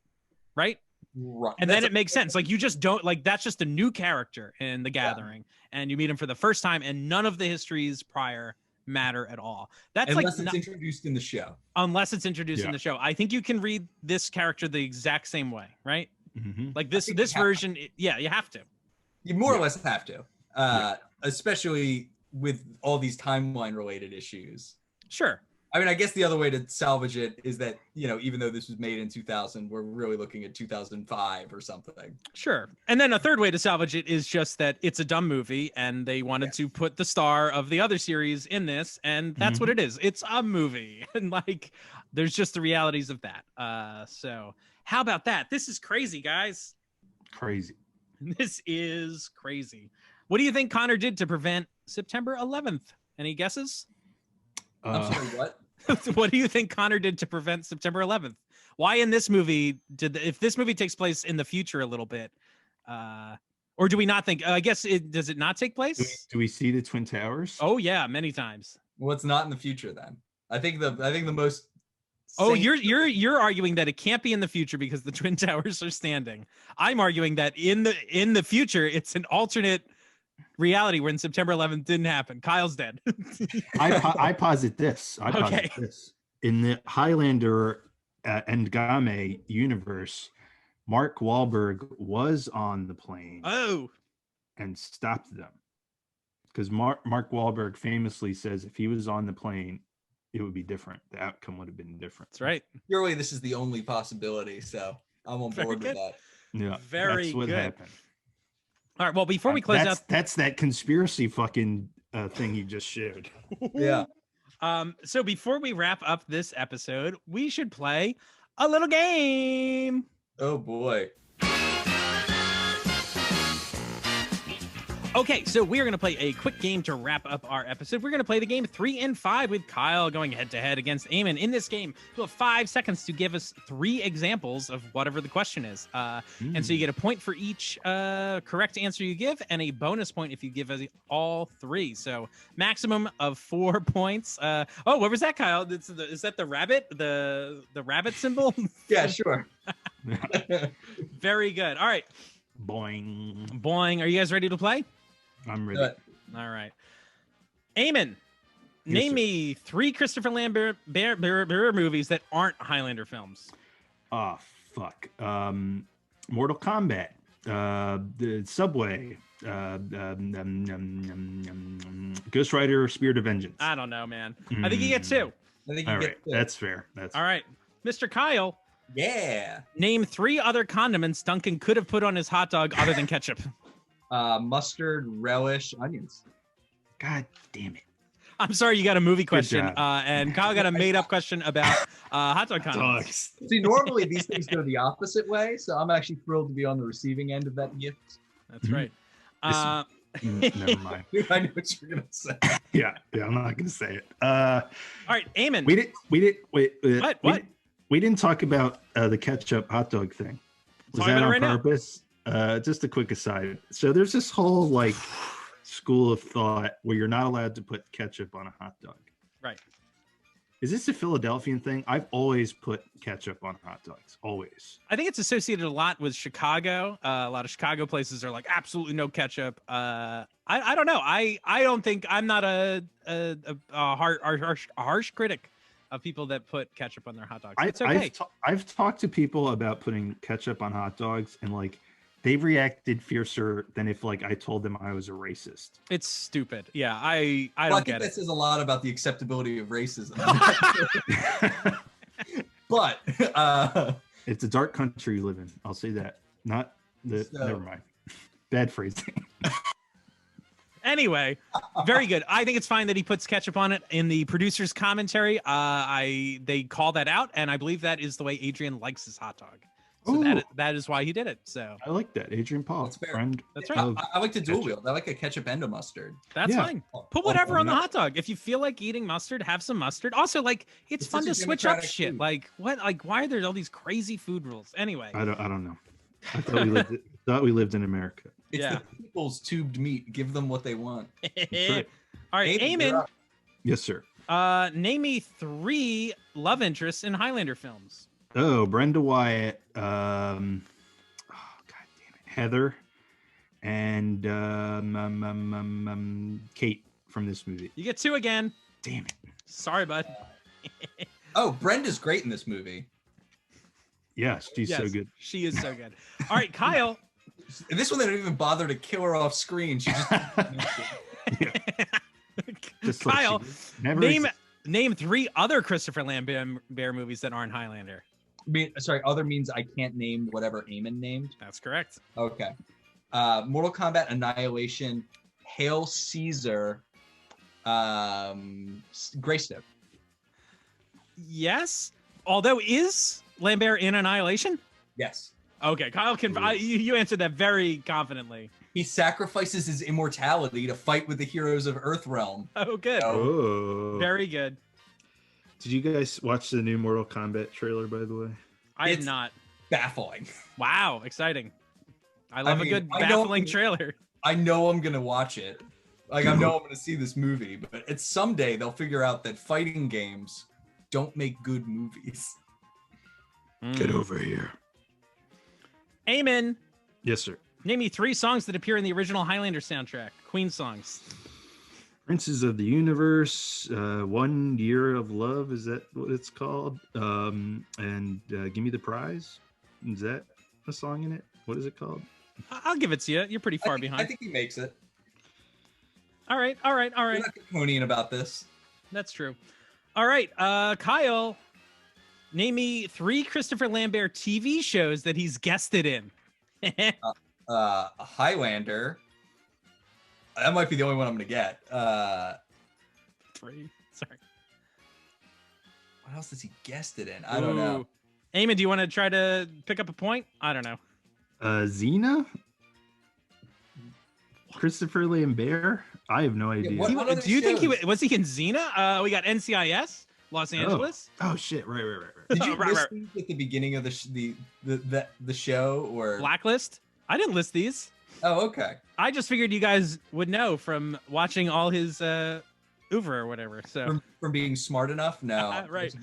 right? Right. And then it makes sense. Like you just don't like that's just a new character in The Gathering, and you meet him for the first time, and none of the histories prior matter at all. That's unless like it's introduced in the show. Unless it's introduced in the show. I think you can read this character the exact same way, right? Mm-hmm. Like this version, you have to. You more or less have to. Especially with all these timeline related issues. Sure. I mean, I guess the other way to salvage it is that, you know, even though this was made in 2000, we're really looking at 2005 or something. Sure. And then a third way to salvage it is just that it's a dumb movie and they wanted to put the star of the other series in this, and that's what it is. It's a movie. And like, there's just the realities of that. So how about that? This is crazy, guys. Crazy. This is crazy. What do you think Connor did to prevent September 11th? Any guesses? I'm sorry, what? What do you think Connor did to prevent September 11th? Why in this movie if this movie takes place in the future a little bit, or do we not think? I guess does it not take place? Do we see the Twin Towers? Oh yeah, many times. Well, it's not in the future then. I think the most. Oh, you're arguing that it can't be in the future because the Twin Towers are standing. I'm arguing that in the future it's an alternate reality when September 11th didn't happen. Kyle's dead. I posit this. In the Highlander Endgame universe, Mark Wahlberg was on the plane. And stopped them. Because Mark Wahlberg famously says if he was on the plane, it would be different. The outcome would have been different. That's right. Surely this is the only possibility, so I'm on board with that. Yeah, very that's what good. happened. All right. Well, before we close out, that's that conspiracy fucking thing you just shared. Yeah. So before we wrap up this episode, we should play a little game. Oh boy. Okay, so we are going to play a quick game to wrap up our episode. We're going to play the game 3 and 5 with Kyle going head-to-head against Eamon. In this game, you'll have 5 seconds to give us 3 examples of whatever the question is. And so you get a point for each correct answer you give and a bonus point if you give us all 3. So maximum of 4 points. What was that, Kyle? Is that the rabbit? The rabbit symbol? Yeah, sure. Very good. All right. Boing. Boing. Are you guys ready to play? I'm ready. All right. Eamon, name me 3 Christopher Lambert movies that aren't Highlander films. Oh, fuck. Mortal Kombat. The Subway. Ghost Rider, Spirit of Vengeance. I don't know, man. I think you get 2. I think All right. That's fair. All right. Mr. Kyle. Yeah. Name 3 other condiments Duncan could have put on his hot dog other than ketchup. Mustard, relish, onions. God damn it. I'm sorry, you got a movie question, job. and Kyle got a made-up question about hot dog condiments. See, normally these things go the opposite way, so I'm actually thrilled to be on the receiving end of that gift. That's right. Never mind. I know what you're gonna say. Yeah, I'm not gonna say it. All right, Eamon. We didn't What? We didn't talk about the ketchup hot dog thing. Was Talk that about it on right now. purpose? Just a quick aside. So there's this whole like school of thought where you're not allowed to put ketchup on a hot dog. Right. Is this a Philadelphian thing? I've always put ketchup on hot dogs. Always. I think it's associated a lot with Chicago. A lot of Chicago places are like absolutely no ketchup. I don't know. I don't think I'm not a harsh critic of people that put ketchup on their hot dogs. It's okay. I've talked to people about putting ketchup on hot dogs, and like they've reacted fiercer than if like I told them I was a racist. It's stupid. Yeah, I Well, don't I think get that it. says a lot about the acceptability of racism. But It's a dark country you live in. I'll say that. Not the. So- Never mind. Bad phrasing. Anyway, very good. I think it's fine that he puts ketchup on it in the producer's commentary. They call that out, and I believe that is the way Adrian likes his hot dog. So Ooh. that is why he did it. So I like that. Adrian Paul, That's fair. friend. that's right. of I like to dual ketchup. wield. I like a ketchup and a mustard. That's Yeah. fine. Put whatever on the hot dog. If you feel like eating mustard, have some mustard. Also, like it's fun such to a switch up democratic shit. food. Like what? Like why are there all these crazy food rules? Anyway, I don't know. I thought we lived in America. It's Yeah. the people's tubed meat. Give them what they want. That's right. all right, Aiden, you're Eamon. up. Yes, sir. Name me 3 love interests in Highlander films. Oh, Brenda Wyatt. Oh, God damn it. Heather and Kate from this movie. You get 2 again. Damn it. Sorry, bud. Oh, Brenda's great in this movie. Yes, she's so Yes, good. She is so good. All right, Kyle. In this one, they don't even bother to kill her off screen. She just Just like she Kyle, did. Never name existed. name 3 other Christopher Lambert movies that aren't Highlander. sorry, other means I can't name whatever Eamon named. That's correct. Okay. Mortal Kombat Annihilation, Hail Caesar, Greystone. Yes. Although is Lambert in Annihilation? Yes. Okay, Kyle can. You answered that very confidently. He sacrifices his immortality to fight with the heroes of Earthrealm. Oh, good. Oh. Very good. Did you guys watch the new Mortal Kombat trailer, by the way? I have It's- not. Baffling. Wow, exciting. I love mean, a good I know- baffling trailer. I know I'm gonna watch it. Like I know I'm gonna see this movie, but it's someday they'll figure out that fighting games don't make good movies. Get over here. Eamon, Yes, sir. name me 3 songs that appear in the original Highlander soundtrack. Queen songs. Princes of the Universe, 1 Year of Love, is that what it's called? And Give Me the Prize. Is that a song in it? What is it called? I'll give it to you. You're pretty far I behind. think he makes it. All right. We're not Draconian about this. That's true. All right, Kyle, name me 3 Christopher Lambert TV shows that he's guested in. Highlander. That might be the only one I'm gonna get. 3. Sorry. What else has he guessed it in? I don't know. Ooh. Eamon, do you want to try to pick up a point? I don't know. Xena? Christopher Lambert? I have no idea. what other Do you think shows? was he in Xena? We got NCIS, Los Angeles. Oh shit! Right. Did you Right, list right. these at the beginning of the show or? Blacklist. I didn't list these. Oh, okay. I just figured you guys would know from watching all his oeuvre or whatever. So From being smart enough? No. Right.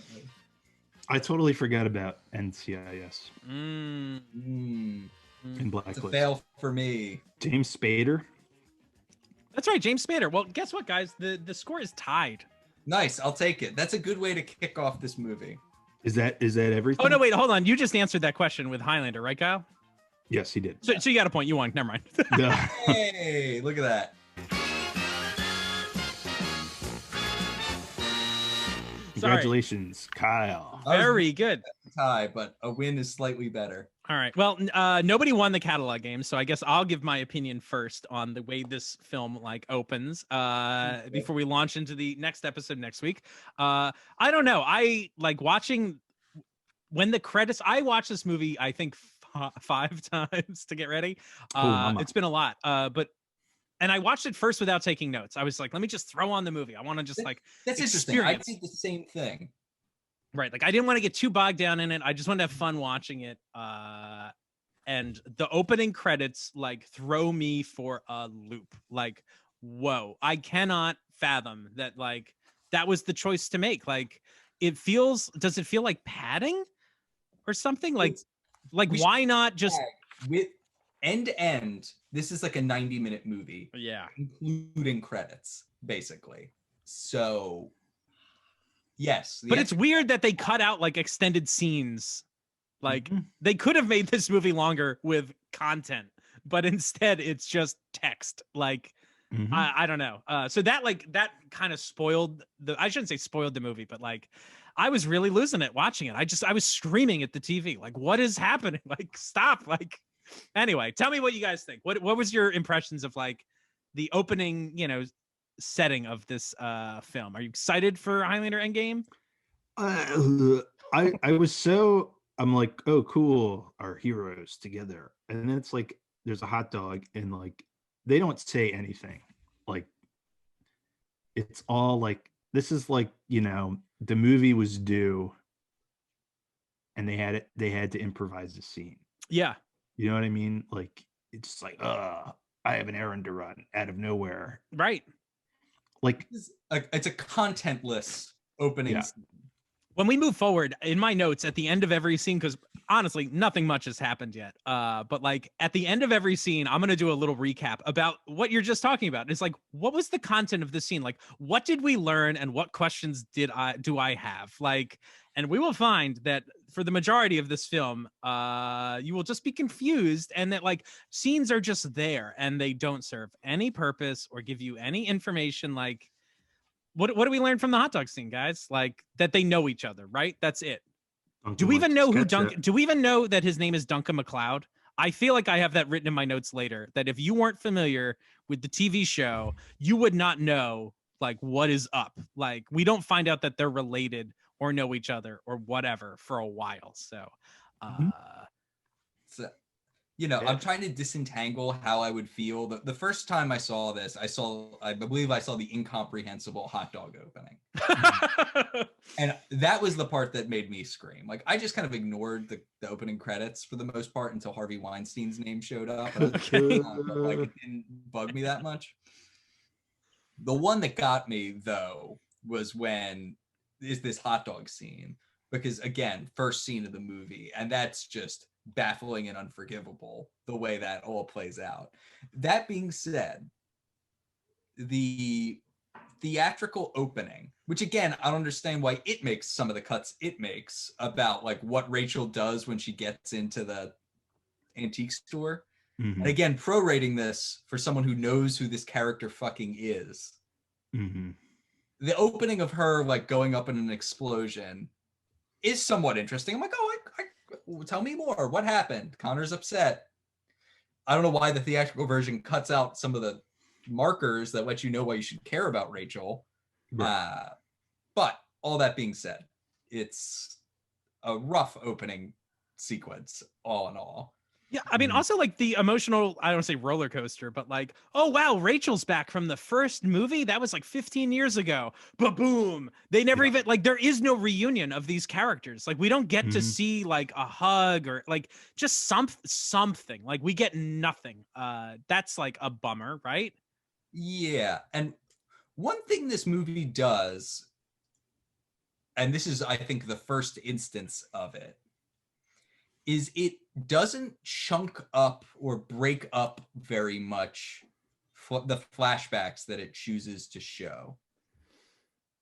I totally forgot about NCIS Mm. Mm, and it's a Blacklist. fail for me. James Spader. That's right, James Spader. Well, guess what, guys? The score is tied. Nice. I'll take it. That's a good way to kick off this movie. Is that everything? Oh no, wait, hold on. You just answered that question with Highlander, right, Kyle? Yes, he did. So you got a point. You won. Never mind. Yeah. Hey, look at that. Congratulations, Kyle. I was Very good. tie, but a win is slightly better. All right. Well, nobody won the catalog game, so I guess I'll give my opinion first on the way this film opens before we launch into the next episode next week. I don't know. I like watching when the credits. I watched this movie, I think 5 times to get ready. It's been a lot. And I watched it first without taking notes. I was like, let me just throw on the movie. I want to just That's interesting. I experience. did the same thing. Right. Like I didn't want to get too bogged down in it. I just wanted to have fun watching it. and the opening credits like throw me for a loop. Like, whoa, I cannot fathom that like that was the choice to make. Like, does it feel like padding or something? Like We why not just with end to end? This is like a 90-minute movie, including credits, basically. So yes, but it's weird that they cut out like extended scenes. Like they could have made this movie longer with content, but instead it's just text. Like I don't know. So that kind of spoiled I shouldn't say spoiled the movie, but like I was really losing it watching it. I was screaming at the TV. Like, what is happening? Like, stop. Like, anyway, tell me what you guys think. What was your impressions of like the opening, setting of this film? Are you excited for Highlander Endgame? I'm like, oh cool, our heroes together. And then it's like there's a hot dog and like they don't say anything. Like it's all like this is like, the movie was due and they had to improvise the scene. Yeah. You know what I mean? Like it's like, I have an errand to run out of nowhere. Right. Like it's a contentless opening. Yeah. Scene. When we move forward in my notes at the end of every scene, because honestly, nothing much has happened yet. But like at the end of every scene, I'm going to do a little recap about what you're just talking about. It's like, what was the content of the scene? Like, what did we learn and what questions do I have? Like, and we will find that for the majority of this film, you will just be confused and that like scenes are just there and they don't serve any purpose or give you any information. Like, what do we learn from the hot dog scene, guys? Like that they know each other, right? That's it. Do we even know who Duncan? Do we even know that his name is Duncan MacLeod? I feel like I have that written in my notes later. That if you weren't familiar with the TV show, you would not know like what is up. Like we don't find out that they're related or know each other or whatever for a while. So, I'm trying to disentangle how I would feel. The first time I saw this, I believe I saw the incomprehensible hot dog opening. And that was the part that made me scream. Like, I just kind of ignored the opening credits for the most part until Harvey Weinstein's name showed up. And like, it didn't bug me that much. The one that got me, though, was this hot dog scene. Because, again, first scene of the movie. And that's just baffling and unforgivable the way that all plays out. That being said, the theatrical opening, which again I don't understand why it makes some of the cuts it makes about like what Rachel does when she gets into the antique store. And again, prorating this for someone who knows who this character fucking is. The opening of her like going up in an explosion is somewhat interesting. I'm like, tell me more. What happened? Connor's upset. I don't know why the theatrical version cuts out some of the markers that let you know why you should care about Rachel. Right. But all that being said, it's a rough opening sequence, all in all. Yeah, I mean, also like the emotional, I don't say roller coaster, but like, oh wow, Rachel's back from the first movie. That was like 15 years ago. But boom, they never even like there is no reunion of these characters. Like we don't get to see like a hug or like just something. Like we get nothing. That's like a bummer, right? Yeah, and one thing this movie does, and this is I think the first instance of it, is it doesn't chunk up or break up very much the flashbacks that it chooses to show.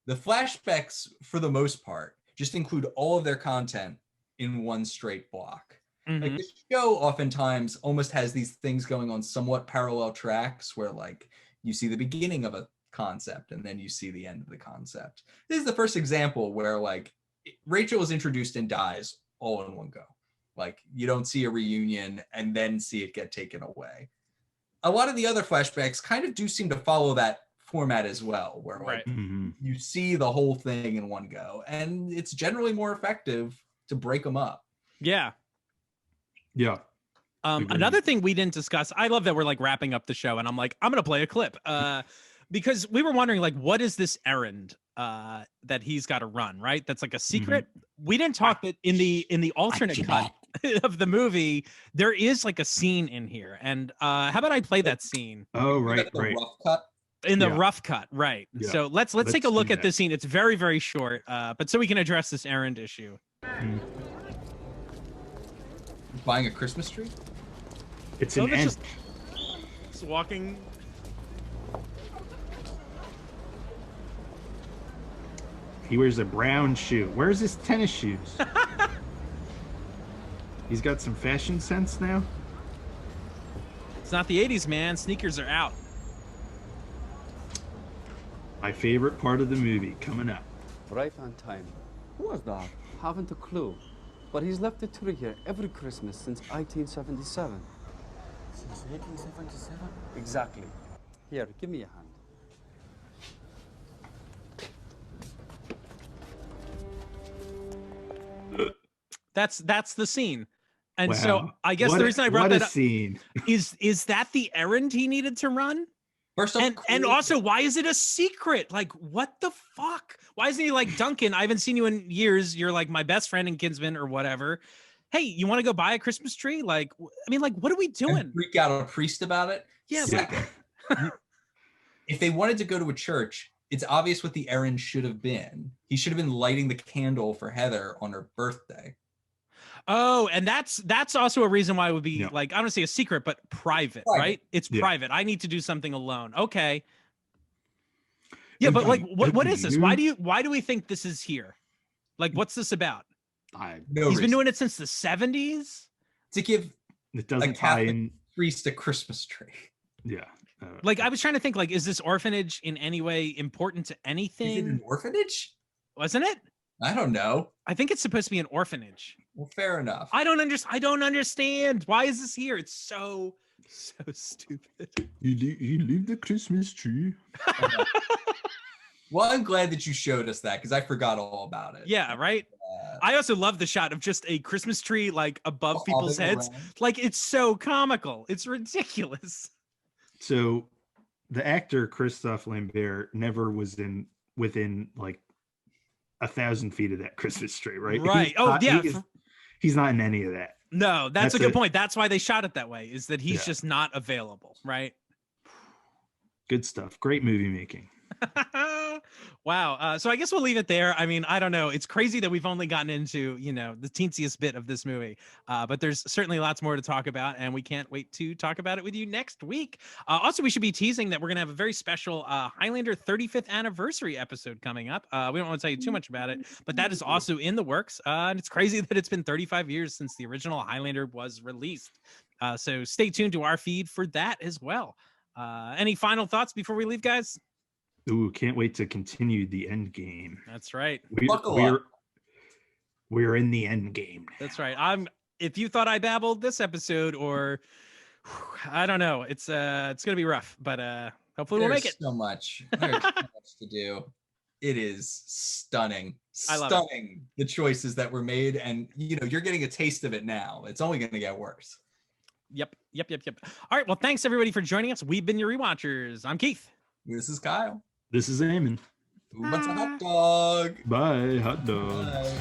The flashbacks, for the most part, just include all of their content in one straight block. Like the show oftentimes almost has these things going on somewhat parallel tracks where like you see the beginning of a concept and then you see the end of the concept. This is the first example where like Rachel is introduced and dies all in one go. Like you don't see a reunion and then see it get taken away. A lot of the other flashbacks kind of do seem to follow that format as well, where like you see the whole thing in one go, and it's generally more effective to break them up. Yeah. Yeah. Another thing we didn't discuss, I love that we're like wrapping up the show and I'm like, I'm going to play a clip because we were wondering like, what is this errand that he's got to run, right? That's like a secret. We didn't talk that in the alternate cut. of the movie, there is like a scene in here. And how about I play that scene? Oh, right, The right. rough cut. In the Yeah. rough cut, right. Yeah. So let's take a Let's look do at that. this scene. It's very, very short, but so we can address this errand issue. Buying a Christmas tree? It's Oh, an that's end. just walking. He wears a brown shoe. Where's his tennis shoes? He's got some fashion sense now. It's not the 80s, man. Sneakers are out. My favorite part of the movie coming up. Right on time. Who was that? Haven't a clue. But he's left the tree here every Christmas since 1877. Since 1877? Exactly. Here, give me a hand. That's the scene. And Wow. so I guess What the a- reason I brought what that a up scene. is that the errand he needed to run? First off, And also, why is it a secret? Like, what the fuck? Why isn't he like, Duncan, I haven't seen you in years. You're like my best friend and kinsman or whatever. Hey, you want to go buy a Christmas tree? Like, I mean, like, what are we doing? and freak out a priest about it. Yeah, Yeah. like, If they wanted to go to a church, it's obvious what the errand should have been. He should have been lighting the candle for Heather on her birthday. oh, and that's also a reason why it would be Yeah. like, I don't want to say a secret, but private, Private. right? It's Yeah. private. I need to do something alone. Okay. Yeah, Every- but like, what every is this? year- Why do we think this is here? Like, what's this about? No He's been reason. doing it since the 70s. To give It a doesn't tie Catholic in. priest a Christmas tree. Yeah. Like, I was trying to think, like, is this orphanage in any way important to Is it anything? an orphanage? Wasn't it? I don't know. I think it's supposed to be an orphanage. Well, fair enough. I don't understand. Why is this here? It's so stupid. You leave the Christmas tree. Well, I'm glad that you showed us that because I forgot all about it. Yeah, right. I also love the shot of just a Christmas tree like above people's Hobbling heads. around. Like, it's so comical. It's ridiculous. So the actor Christophe Lambert never was within like 1,000 feet of that Christmas tree, right? Right. He's Oh, not- yeah. He's not in any of that. No, that's a That's good it. point. That's why they shot it that way, is that he's Yeah. just not available, right? Good stuff. Great movie making. Wow. So I guess we'll leave it there. I mean, I don't know. It's crazy that we've only gotten into, the teensiest bit of this movie. But there's certainly lots more to talk about, and we can't wait to talk about it with you next week. Also, we should be teasing that we're going to have a very special Highlander 35th anniversary episode coming up. We don't want to tell you too much about it, but that is also in the works. And it's crazy that it's been 35 years since the original Highlander was released. So stay tuned to our feed for that as well. Any final thoughts before we leave, guys? Ooh, can't wait to continue the end game. That's right. We're in the end game. That's right. If you thought I babbled this episode, or I don't know, it's gonna be rough, but hopefully we'll make it. So much. There's so much to do. It is stunning. I love it. Stunning the choices that were made, and you're getting a taste of it now. It's only going to get worse. Yep. All right. Well, thanks everybody for joining us. We've been your Rewatchers. I'm Keith. This is Kyle. This is Eamon. Who wants a hot dog? Bye, hot dog. Bye.